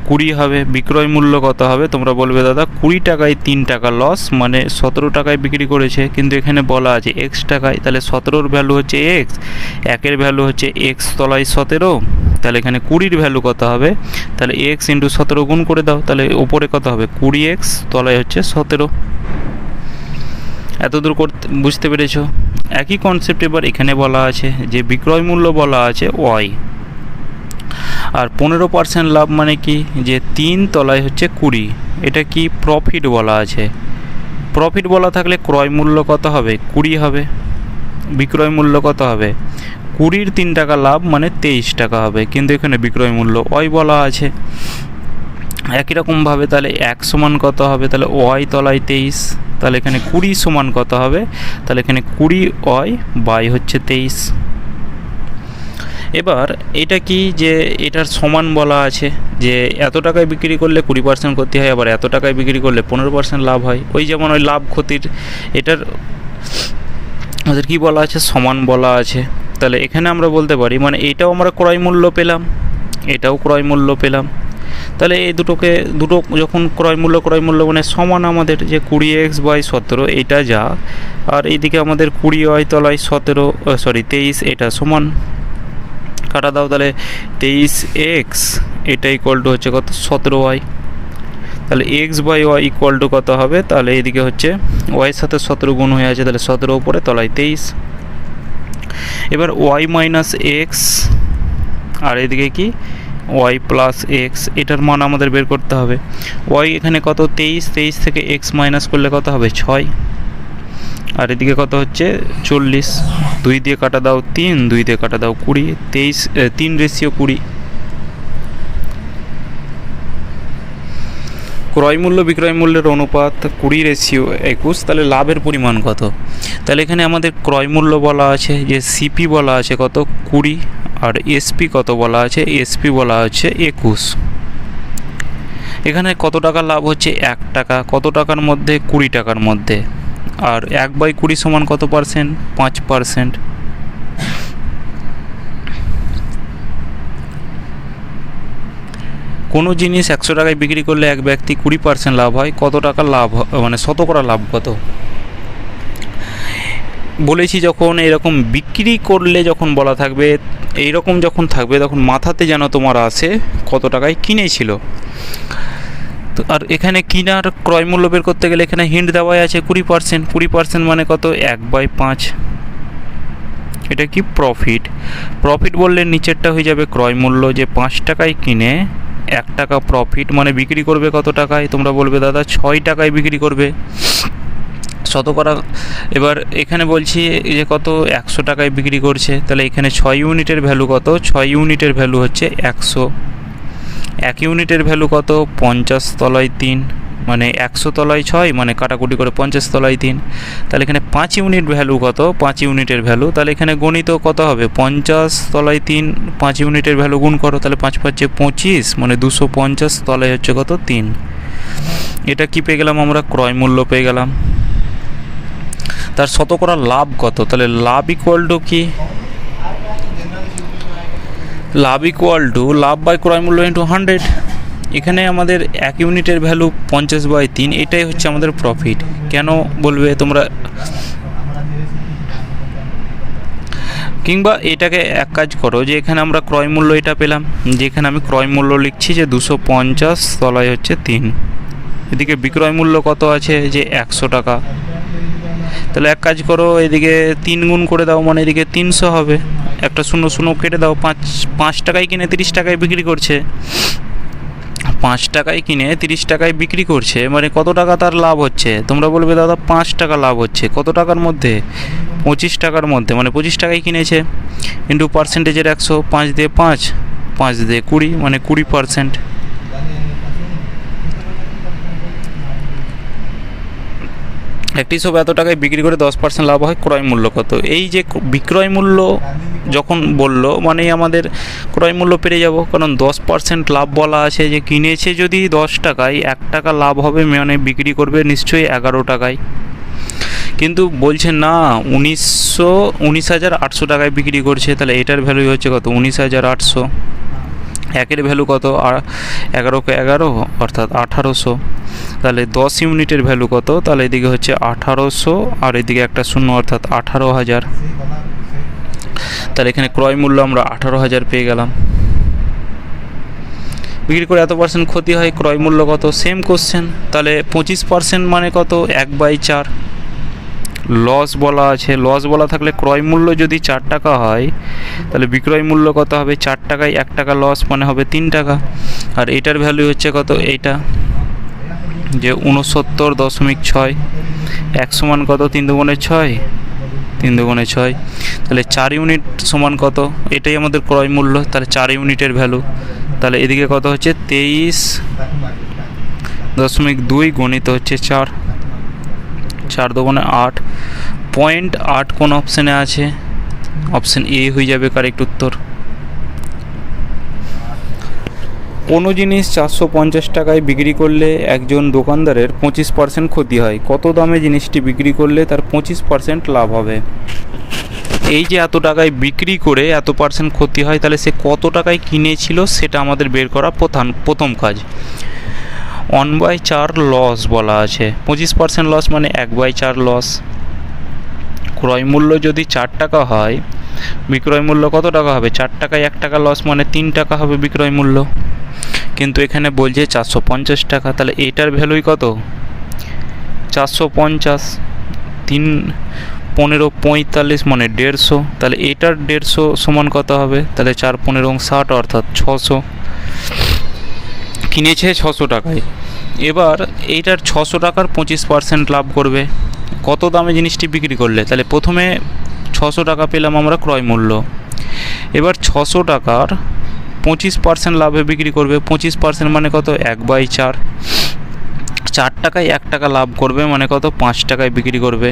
20 হবে। বিক্রয় মূল্য কত হবে? তোমরা বলবে দাদা 20 টাকায় 3 টাকা লস, মানে 17 টাকায় বিক্রি করেছে, কিন্তু এখানে বলা আছে এক্স টাকায়। তাহলে 17-র ভ্যালু হচ্ছে এক্স, 1-এর ভ্যালু হচ্ছে এক্স তলায় 17, তাহলে এখানে 20-র ভ্যালু কত হবে? তাহলে এক্স ইন্টু 17 গুণ করে দাও, তাহলে ওপরে কত হবে? 20x, তলায় হচ্ছে 17। এতদূর করতে বুঝতে পেরেছো? একই কনসেপ্ট এবার এখানে বলা আছে যে বিক্রয় মূল্য বলা আছে ওয়াই, আর 15% লাভ মানে কি? যে 3 তলায় হচ্ছে 20। এটা কি? প্রফিট বলা আছে। প্রফিট বলা থাকলে ক্রয় মূল্য কত হবে? 20 হবে। বিক্রয় মূল্য কত হবে? 20-র 3 টাকা লাভ মানে 23 টাকা হবে, কিন্তু এখানে বিক্রয় মূল্য ওয়াই বলা আছে। একই রকমভাবে তাহলে 1 সমান কত হবে, তাহলে ওয়াই তলায় 23, তাহলে এখানে 20 সমান কত হবে, তাহলে এখানে 20 ওয়াই বাই হচ্ছে 23। এবার এটা কি যে এটার সমান বলা আছে যে এত টাকায় বিক্রি করলে 20% ক্ষতি হয়, আবার এত টাকায় বিক্রি করলে 15% লাভ হয়। ওই যেমন ওই লাভ ক্ষতির এটার আমাদের কী বলা আছে, সমান বলা আছে। তাহলে এখানে আমরা বলতে পারি মানে এটাও আমরা ক্রয় মূল্য পেলাম, এটাও ক্রয় মূল্য পেলাম। তাহলে এই দুটো যখন ক্রয় মূল্য মানে সমান আমাদের যে 20x/17 এটা যা, আর এইদিকে আমাদের 20y তলায় 23 এটা সমান। কাটা দাও, তাহলে 23x এটা ইকুয়াল টু হচ্ছে কত 17y। তাহলে x/y ইকুয়াল টু কত হবে, তাহলে এদিকে হচ্ছে y এর সাথে 17 গুণ হয়ে আছে, তাহলে 17 উপরে তলায় 23। এবার y মাইনাস এক্স আর এদিকে কি y প্লাস এক্স, এটার মান আমাদের বের করতে হবে। y এখানে কত 23 থেকে x মাইনাস করলে কত হবে 6, আর এদিকে কত হচ্ছে 40। 2 দিয়ে কাটা দাও 3, 2 দিয়ে কাটা দাও 20, 3:20। ক্রয় মূল্য বিক্রয় মূল্যের অনুপাত 20:21। তাহলে লাভের পরিমাণ কত, তাহলে এখানে আমাদের ক্রয় মূল্য বলা আছে যে সিপি বলা আছে কত 20, আর এসপি কত বলা আছে, এসপি বলা হচ্ছে 21। এখানে কত টাকা লাভ হচ্ছে 1 টাকা, কত টাকার মধ্যে 20 টাকার মধ্যে, আর 1/20 সমান কত পার্সেন্ট, 5%। কোনো জিনিস 100 টাকায় বিক্রি করলে এক ব্যক্তি 20% লাভ হয়, কত টাকা লাভ মানে শতকরা লাভ কত বলেছি। যখন এরকম বিক্রি করলে যখন বলা থাকবে এইরকম যখন থাকবে তখন মাথাতে যেন তোমার আসে কত টাকায় কিনেছিল। তো আর এখানে কিনার ক্রয় মূল্য বের করতে গেলে এখানে হিন্ট দেওয়াই আছে 20%, 20% মানে কত 1/5। এটা কি প্রফিট বললে নিচেরটা হয়ে যাবে ক্রয় মূল্য, যে 5 টাকায় কিনে 1 টাকা প্রফিট মানে বিক্রি করবে কত টাকায়, তোমরা বলবে দাদা 6 টাকায় বিক্রি করবে শতকরা। এবার এখানে বলছি যে কত 100 টাকায় বিক্রি করছে, তাহলে এখানে 6 ইউনিটের ভ্যালু কত, 6 ইউনিটের ভ্যালু হচ্ছে 100। 1 ইউনিটের ভ্যালু কত 50 তলায় 3, মানে 100 তলায় 6 মানে কাটাকুটি করে 50 তলায় 3। তাহলে এখানে 5 ইউনিট ভ্যালু কত, 5 ইউনিটের ভ্যালু, তাহলে এখানে গণিত কত হবে 50 তলায় 3, 5 ইউনিটের ভ্যালু গুণ করো, তাহলে 5 5 25 মানে 250 তলায় হচ্ছে কত 3। এটা কি পেয়ে গেলাম আমরা, ক্রয় মূল্য পেয়ে গেলাম। তার শতকরা লাভ কত, তাহলে লাভ ইকুয়াল টু কি, লাভ ইকুয়াল টু লাভ বাই ক্রয় মূল্য ইন্টু 100। এখানে আমাদের 1 ইউনিটের ভ্যালু 50/3, এটাই হচ্ছে আমাদের প্রফিট। কেন বলবে তোমরা, কিংবা এটাকে এক কাজ করো যে এখানে আমরা ক্রয় মূল্য এটা পেলাম, যে এখানে আমি ক্রয় মূল্য লিখছি যে 250 তলায় হচ্ছে 3, এদিকে বিক্রয় মূল্য কত আছে যে 100 টাকা। তাহলে এক কাজ করো এদিকে 3 গুণ করে দাও, মানে এদিকে 300 হবে, একটা 0 0 কেটে দাও। 5 টাকায় কিনে 30 টাকায় বিক্রি করছে, 5 টাকায় কিনে 30 টাকায় বিক্রি করছে, মানে কত টাকা তার লাভ হচ্ছে, তোমরা বলবে দাদা 5 টাকা লাভ হচ্ছে, কত টাকার মধ্যে 25 টাকার মধ্যে, মানে 25 টাকায় কিনেছে ইন্টু পার্সেন্টেজের 100, 5 দিয়ে 5, 5 দিয়ে 20 মানে 20%। একটি সব এত টাকায় বিক্রি করে 10% লাভ হয়, ক্রয় মূল্য কত। এই যে বিক্রয় মূল্য যখন বললো মানে আমাদের ক্রয় মূল্য পেরে যাব, কারণ 10% লাভ বলা আছে, যে কিনেছে যদি 10 টাকায় 1 টাকা লাভ হবে, মানে বিক্রি করবে নিশ্চয়ই 11 টাকায়। কিন্তু বলছে না 19,800 টাকায় বিক্রি করছে, তাহলে এটার ভ্যালু হচ্ছে কত 19,800। একের ভ্যালু কত 11 কে 11 অর্থাৎ 1800। তাহলে 10 ইউনিটের ভ্যালু কত, তাহলে এদিকে হচ্ছে 1800 আর এদিকে একটা 0 অর্থাৎ 18,000। তাহলে এখানে ক্রয় মূল্য আমরা 18,000 পেয়ে গেলাম। বিক্রি করে এত পার্সেন্ট ক্ষতি হয়, ক্রয় মূল্য কত, সেম কোশ্চেন। তাহলে 25% মানে কত 1/4। লস বলা আছে, লস বলা থাকলে ক্রয় মূল্য যদি 4 টাকা হয় তাহলে বিক্রয় মূল্য কত হবে, 4 টাকায় 1 টাকা লস মানে হবে 3 টাকা। আর এটার ভ্যালু হচ্ছে কত, এইটা যে 69.6। 1 সমান কত 3 দুগুণে 6, 3 দুগুণে 6, তাহলে 4 ইউনিট সমান কত, এটাই আমাদের ক্রয় মূল্য। তাহলে 4 ইউনিটের ভ্যালু, তাহলে এদিকে কত হচ্ছে 23.2 গণিত হচ্ছে 4, 4 দোকানে 8, 0.8 কোন অপশানে আছে? অপশান এ হয়ে যাবে কারেক্ট উত্তর। কোনো জিনিস 450 টাকায় বিক্রি করলে একজন দোকানদারের 25% ক্ষতি হয়, কত দামে জিনিসটি বিক্রি করলে তার 25% লাভ হবে? এই যে এত টাকায় বিক্রি করে এত পার্সেন্ট ক্ষতি হয়, তাহলে সে কত টাকায় কিনেছিল সেটা আমাদের বের করা প্রথম কাজ। 1/4 লস বলা আছে, 25% লস মানে 1/4 লস। ক্রয় মূল্য যদি 4 টাকা হয়, বিক্রয় মূল্য কত টাকা হবে? 4 টাকায় 1 টাকা লস মানে 3 টাকা হবে বিক্রয় মূল্য, কিন্তু এখানে বলছে 450 টাকা, তাহলে এটার ভ্যালুই কত? 450, 3 15 45 মানে 150, তাহলে এটার 150 সমান কত হবে? তাহলে 4 15 60 অর্থাৎ 600, কিনেছে 600 টাকায়। এবার এইটার 600 টাকার 25% লাভ করবে কত দামে জিনিসটি বিক্রি করলে? তাহলে প্রথমে 600 টাকা পেলাম আমরা ক্রয় মূল্য, এবার 600 টাকার 25% লাভে বিক্রি করবে। 25% মানে কত? 1/4, 4 টাকায় 1 টাকা লাভ করবে মানে কত? 5 টাকায় বিক্রি করবে।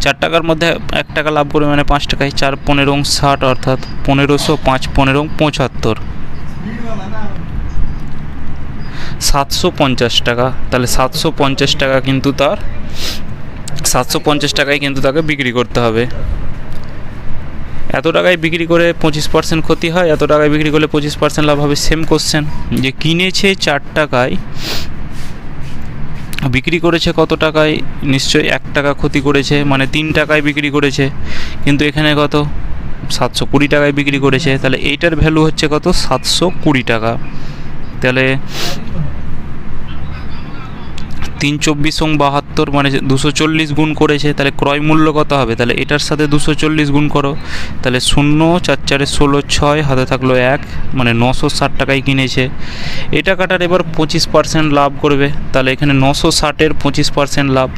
4 টাকার মধ্যে 1 টাকা লাভ করবে মানে 5 টাকায়। 4 15 60 অর্থাৎ 1500, 5 15 75, 750 টাকা। তাহলে 750 টাকা কিন্তু তার 750 টাকায় কিন্তু তাকে বিক্রি করতে হবে। এত টাকায় বিক্রি করে 25% ক্ষতি হয়, এত টাকায় বিক্রি করলে 25% লাভ হবে। সেম কোশ্চেন, যে কিনেছে 4 টাকায়, বিক্রি করেছে কত টাকায়? নিশ্চয়ই 1 টাকা ক্ষতি করেছে, মানে 3 টাকায় বিক্রি করেছে, কিন্তু এখানে কত? 720 টাকায় বিক্রি করেছে, তাহলে এইটার ভ্যালু হচ্ছে কত? 720 টাকা। তাহলে 3 24 72 মানে 240 গুণ করেছে, তাহলে ক্রয় মূল্য কত হবে? তাহলে এটার সাথে 240 গুণ করো, তাহলে 0 4 4 16 6, হাতে থাকলো 1 মানে 960 টাকায় কিনেছে। এটা কাটার এবার 25% লাভ করবে, তাহলে এখানে 960-এর 25% লাভ,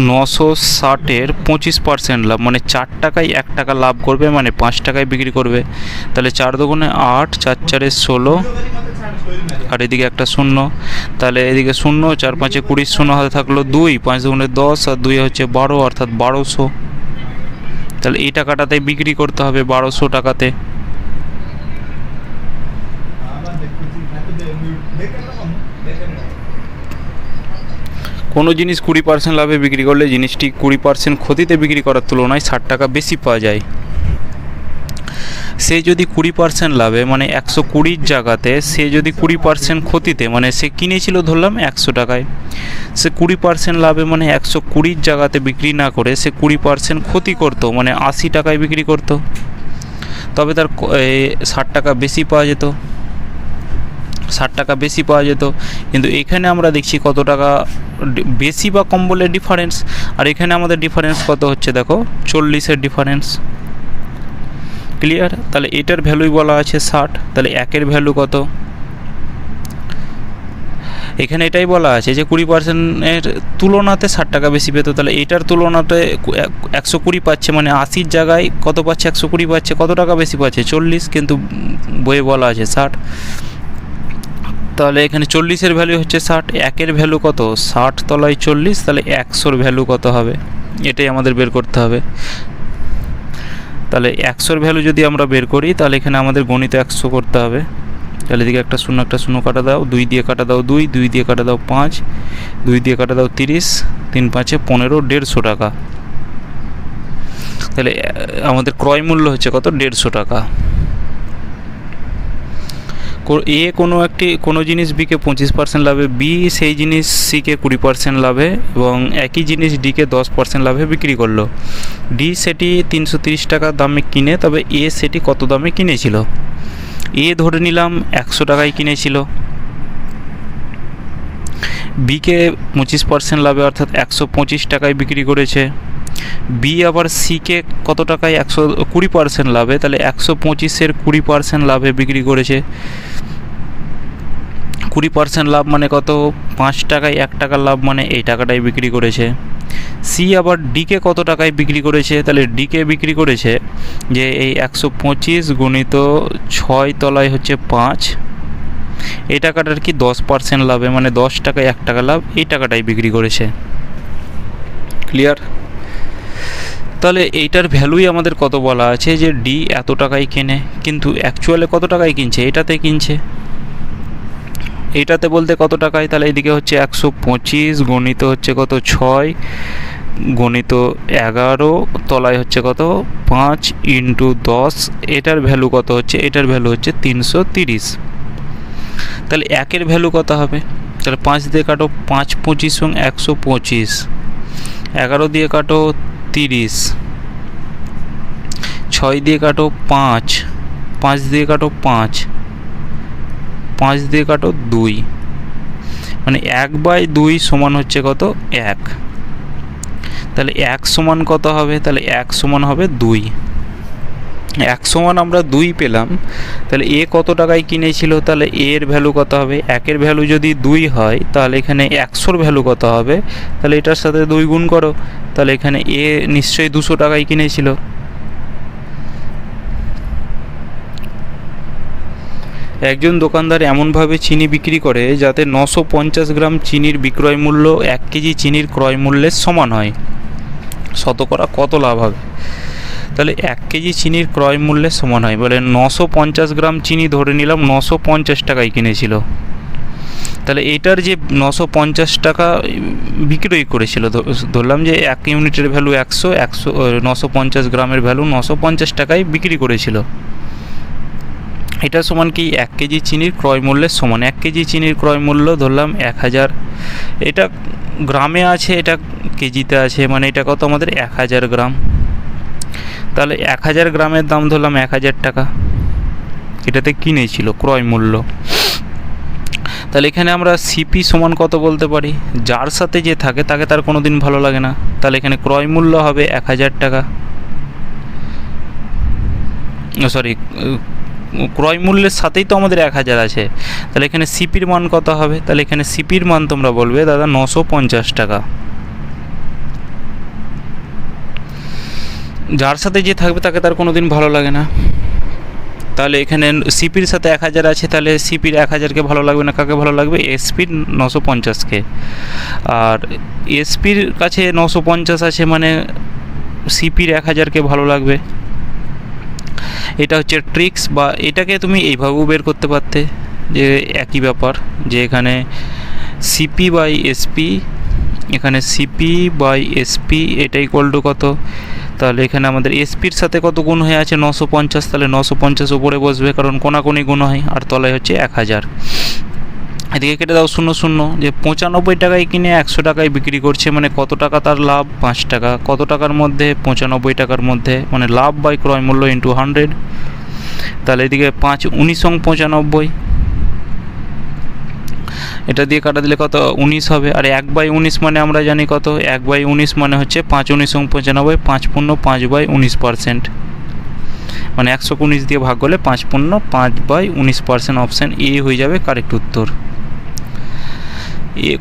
960-এর 25% লাভ মানে 4 টাকায় 1 টাকা লাভ করবে, মানে 5 টাকায় বিক্রি করবে। তাহলে 4 দুগুণে 8, 4 4 16, আর এদিকে একটা 0, তাহলে এদিকে 0, 4 5 20, 0 হাতে থাকলো 2, 5 দুগুণে 10, আর 2 হচ্ছে 12 অর্থাৎ 1200। তাহলে এই টাকাটাতে বিক্রি করতে হবে 1200 টাকাতে। কোনো জিনিস 20% লাভে বিক্রি করলে জিনিসটি 20% ক্ষতিতে বিক্রি করার তুলনায় 60 টাকা বেশি পাওয়া যায়। সে যদি 20% লাভে মানে 120-র জায়গাতে সে যদি 20% ক্ষতিতে, মানে সে কিনেছিল ধরলাম 100 টাকায়, সে 20% লাভে মানে 120-র জায়গাতে বিক্রি না করে সে 20% ক্ষতি করতো, মানে 80 টাকায় বিক্রি করতো, তবে তার 60 টাকা বেশি পাওয়া যেত, 60 টাকা বেশি পাওয়া যেত। কিন্তু এখানে আমরা দেখছি কত টাকা বেশি বা কম বলে ডিফারেন্স, আর এখানে আমাদের ডিফারেন্স কত হচ্ছে দেখো, 40-এর ডিফারেন্স। ক্লিয়ার? তাহলে এটার ভ্যালুই বলা আছে 60, তাহলে 1-এর ভ্যালু কত? এখানে এটাই বলা আছে যে 20%-এর তুলনাতে 60 টাকা বেশি পেত, তাহলে এটার তুলনাতে 120 পাচ্ছে, মানে 80-র জায়গায় কত পাচ্ছে? 120 পাচ্ছে, কত টাকা বেশি পাচ্ছে? 40, কিন্তু বইয়ে বলা আছে 60। তাহলে এখানে 40-এর ভ্যালু হচ্ছে 60, 1-এর ভ্যালু কত? 60 তলায় 40, তাহলে 100-র ভ্যালু কত হবে? এটাই আমাদের বের করতে হবে। তাহলে 100-র ভ্যালু যদি আমরা বের করি, তাহলে এখানে আমাদের গণিত 100 করতে হবে। তাহলে এদিকে একটা শূন্য কাটা দাও, 2 দিয়ে কাটা দাও 2, 2 দিয়ে কাটা দাও 5, 2 দিয়ে কাটা দাও 30, 3 5 15, 150 টাকা। তাহলে আমাদের ক্রয় মূল্য হচ্ছে কত? 150 টাকা। এ কোনো জিনিস বিকে 25% লাভে, বি সেই জিনিস সিকে 20% লাভে, এবং একই জিনিস ডিকে 10% লাভে বিক্রি করলো। ডি সেটি 330 টাকা দামে কিনে, তবে এ সেটি কত দামে কিনেছিল? এ ধরে নিলাম 100 টাকায় কিনেছিল, বিকে 25% লাভে অর্থাৎ 125 টাকায় বিক্রি করেছে। বি আবার সিকে কত টাকায়? 120% লাভে, তাহলে 125-এর 20% লাভে বিক্রি করেছে। 20% লাভ মানে কত? 5 টাকায় 1 টাকা লাভ, মানে এই টাকাটাই বিক্রি করেছে। সি আবার ডিকে কত টাকায় বিক্রি করেছে, তাহলে ডিকে বিক্রি করেছে যে এই 125 গুণিত 6 তলায় হচ্ছে 5, এই টাকাটার কি 10% লাভে, মানে 10 টাকায় 1 টাকা লাভ, এই টাকাটাই বিক্রি করেছে। ক্লিয়ার? তাহলে এইটার ভ্যালুই আমাদের কত বলা আছে যে ডি এত টাকায় কেনে, কিন্তু অ্যাকচুয়ালি কত টাকায় কিনছে, এটাতে কিনছে। এইটাতে বলতে কত টাকায়, তাহলে এদিকে হচ্ছে 125 গণিত হচ্ছে কত 6 গণিত 11 তলায় হচ্ছে কত 5 ইন্টু 10, এটার ভ্যালু কত হচ্ছে, এটার ভ্যালু হচ্ছে 330। তাহলে একের ভ্যালু কত হবে, তাহলে 5 দিয়ে কাটো, 5 25 125, 11 দিয়ে কাটো 30, 6 দিয়ে কাটো 5, 5 দিয়ে কাটো 5, 5 দিয়ে কাটো 2, মানে 1/2 সমান হচ্ছে কত 1। তাহলে 1 সমান কত হবে, তাহলে 1 সমান হবে 2। 1 সমান আমরা 2 পেলাম। তাহলে এ কত টাকায় কিনেছিল, তাহলে এর ভ্যালু কত হবে, একের ভ্যালু যদি 2 হয় তাহলে এখানে 100-র ভ্যালু কত হবে, তাহলে এটার সাথে 2 গুণ করো, তাহলে এখানে এ নিশ্চয়ই 200 টাকায় কিনেছিল। একজন দোকানদার এমনভাবে চিনি বিক্রি করে যাতে 950 গ্রাম চিনির বিক্রয় মূল্য 1 কেজি চিনির ক্রয় মূল্যের সমান হয়, শতকরা কত লাভ হবে। তাহলে 1 কেজি চিনির ক্রয় মূল্যের সমান হয়, বলে 950 গ্রাম চিনি ধরে নিলাম 950 টাকায় কিনেছিল, তাহলে এটার যে 950 টাকা বিক্রয় করেছিল, ধরলাম যে 1 ইউনিটের ভ্যালু 100, 950 গ্রামের ভ্যালু 950 টাকায় বিক্রি করেছিল, এটা সমান কি 1 কেজি চিনির ক্রয় মূল্যের সমান। 1 কেজি চিনির ক্রয় মূল্য ধরলাম 1000, এটা গ্রামে আছে, এটা কেজিতে আছে, মানে এটা কত আমাদের 1000 গ্রাম। তাহলে 1000 গ্রামের দাম ধরলাম 1000 টাকা, এটাতে কিনেছিল ক্রয় মূল্য। তাহলে এখানে আমরা সিপি সমান কত বলতে পারি, যার সাথে যে থাকে তাকে তার কোনো দিন ভালো লাগে না, তাহলে এখানে ক্রয় মূল্য হবে 1000 টাকা, সরি ক্রয় মূল্যের সাথেই তো আমাদের 1000 আছে, তাহলে এখানে সিপির মান কত হবে, তাহলে এখানে সিপির মান তোমরা বলবে দাদা 950 টাকা। যার সাথে যে থাকবে তাকে তার কোনো দিন ভালো লাগে না, তাহলে এখানে সিপির সাথে 1000 আছে, তাহলে সিপির 1000কে ভালো লাগবে না, কাকে ভালো লাগবে, এসপির 950কে। আর এসপির কাছে 950 আছে, মানে সিপির 1000কে ভালো লাগবে। এটা হচ্ছে ট্রিক্স, বা এটাকে তুমি এইভাবেও বের করতে পারতে যে একই ব্যাপার, যে এখানে সিপি বাই এসপি, এখানে সিপি বাই এসপি এটা ইকুয়াল টু কত, তাহলে এখানে আমাদের এসপির সাথে কত গুণ হয়ে আছে 950, তাহলে 950 উপরে বসবে কারণ কোনাকুনি গুণ হয়, আর তলায় হচ্ছে 1000। এদিকে কেটে দাও 0 0, যে 95 টাকায় কিনে 100 টাকায় বিক্রি করছে, মানে কত টাকা তার লাভ, 5 টাকা। কত টাকার মধ্যে, 95 টাকার মধ্যে, মানে লাভ বাই ক্রয় মূল্য ইন্টু 100। তাহলে এদিকে 5 19 95, এটা দিয়ে কাটা দিলে কত 19 হবে, আর 1/19 মানে আমরা জানি কত, 1/19 মানে হচ্ছে 5 19 95, 5 পূর্ণ 5/19%, মানে 119 দিয়ে ভাগ করলে 5 পূর্ণ 5/19%, অপশান এ হয়ে যাবে কারেক্ট উত্তর।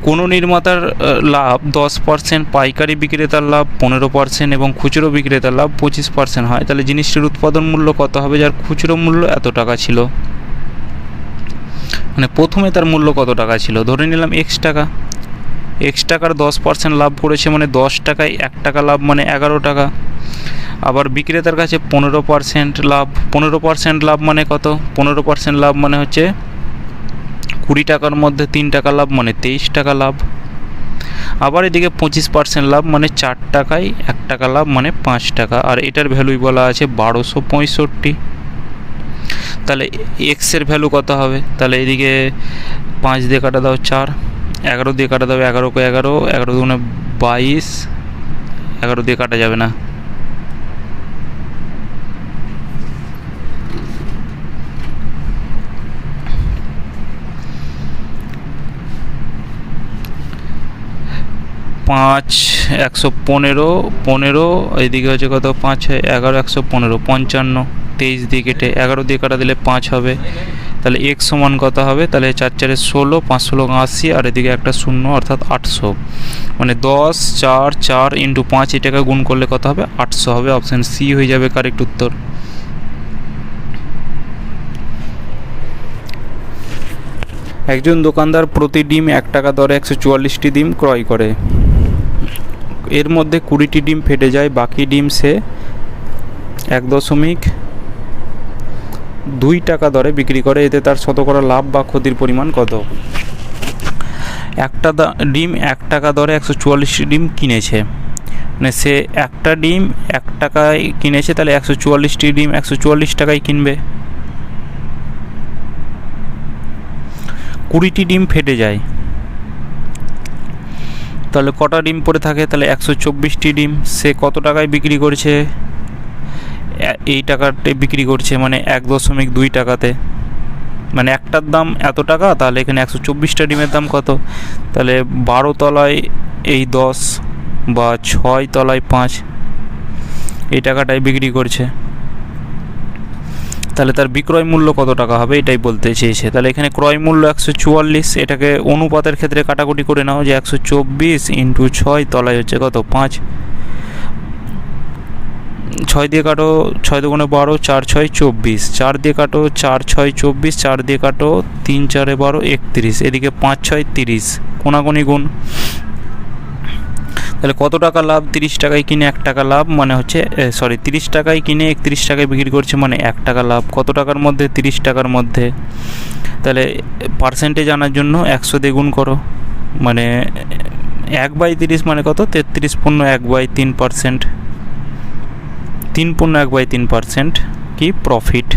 কোনো নির্মাতার লাভ 10%, পাইকারি বিক্রেতার লাভ 15% এবং খুচরো বিক্রেতার লাভ 25% হয়, তাহলে জিনিসটির উৎপাদন মূল্য কত হবে যার খুচরো মূল্য এত টাকা ছিল, মানে প্রথমে তার মূল্য কত টাকা ছিল, ধরে নিলাম এক্স টাকা, এক্স টাকার 10% লাভ করেছে, মানে 10 টাকায় 1 টাকা লাভ, মানে 11 টাকা। আবার বিক্রেতার কাছে 15% লাভ, 15% লাভ মানে কত, 15% লাভ মানে হচ্ছে 20 টাকার মধ্যে 3 টাকা লাভ, মানে 23 টাকা লাভ। আবার এদিকে 25% লাভ, মানে 4 টাকায় 1 টাকা লাভ, মানে 5 টাকা, আর এটার ভ্যালুই বলা আছে 1265। তাহলে এক্সের ভ্যালু কত হবে, তাহলে এদিকে 5 দিয়ে কাটা দাও 4, 11 দিয়ে কাটা দাও 11 কে 11, 11 দুগুণে 22, 11 দিয়ে কাটা যাবে না, পাঁচ 115, 15 এইদিকে হচ্ছে কত 5 11 115, 55, 23 দিয়ে কেটে 11 দিয়ে কাটা দিলে 5 হবে, তাহলে x সমান কত হবে, তাহলে 4 4 16, 5 16 80, আর এদিকে একটা শূন্য অর্থাৎ 800, মানে 10 4 4 ইন্টু 5 এটাকে গুণ করলে কত হবে, 800 হবে। অপশান সি হয়ে যাবে কারেক্ট উত্তর। একজন দোকানদার প্রতি ডিম 1 টাকা দরে 144টি ডিম ক্রয় করে। এর মধ্যে 20টি ডিম ফেটে যায়, বাকি ডিম সে 1.2 টাকা দরে বিক্রি করে। এতে তার শতকরা লাভ বা ক্ষতির পরিমাণ কত? একটা ডিম 1 টাকা দরে 144টি ডিম কিনেছে, মানে সে একটা ডিম 1 টাকায় কিনেছে, তাহলে 144টি ডিম 144 টাকায় কিনবে। 20টি ডিম ফেটে যায়, তাহলে কটা ডিম পড়ে থাকে, তাহলে 124টি ডিম। সে কত টাকায় বিক্রি করছে, এই টাকাতে বিক্রি করছে, মানে 1.2 টাকাতে, মানে একটার দাম এত টাকা, তাহলে এখানে 124টা ডিমের দাম কত, তাহলে 12 তলায় এই 10 বা 6 তলায় 5, এই টাকাটাই বিক্রি করছে। তাহলে তার বিক্রয় মূল্য কত টাকা হবে এটাই বলতে চেয়েছে। তাহলে এখানে ক্রয় মূল্য 144, এটাকে অনুপাতের ক্ষেত্রে কাটাকুটি করে নাও, যে 124 ইন্টু 6 তলায় হচ্ছে কত, 5, 6 দিয়ে কাটো, 6 দুগুণে 12, 4 6 24, 4 দিয়ে কাটো, 4 6 24, 4 দিয়ে কাটো, 3 4 12 31, এদিকে 5 6 30, কোনাকুনি গুণ। তাহলে কত টাকা লাভ, 30 টাকায় কিনে 1 টাকা লাভ, মানে হচ্ছে 30 টাকায় কিনে 31 টাকায় বিক্রি করছে, মানে 1 টাকা লাভ। কত টাকার মধ্যে, 30 টাকার মধ্যে। তাহলে পার্সেন্টেজ আনার জন্য 100 দিয়ে গুণ করো, মানে 1/30 মানে কত, 33.1/3%, 3.1/3% কি প্রফিট।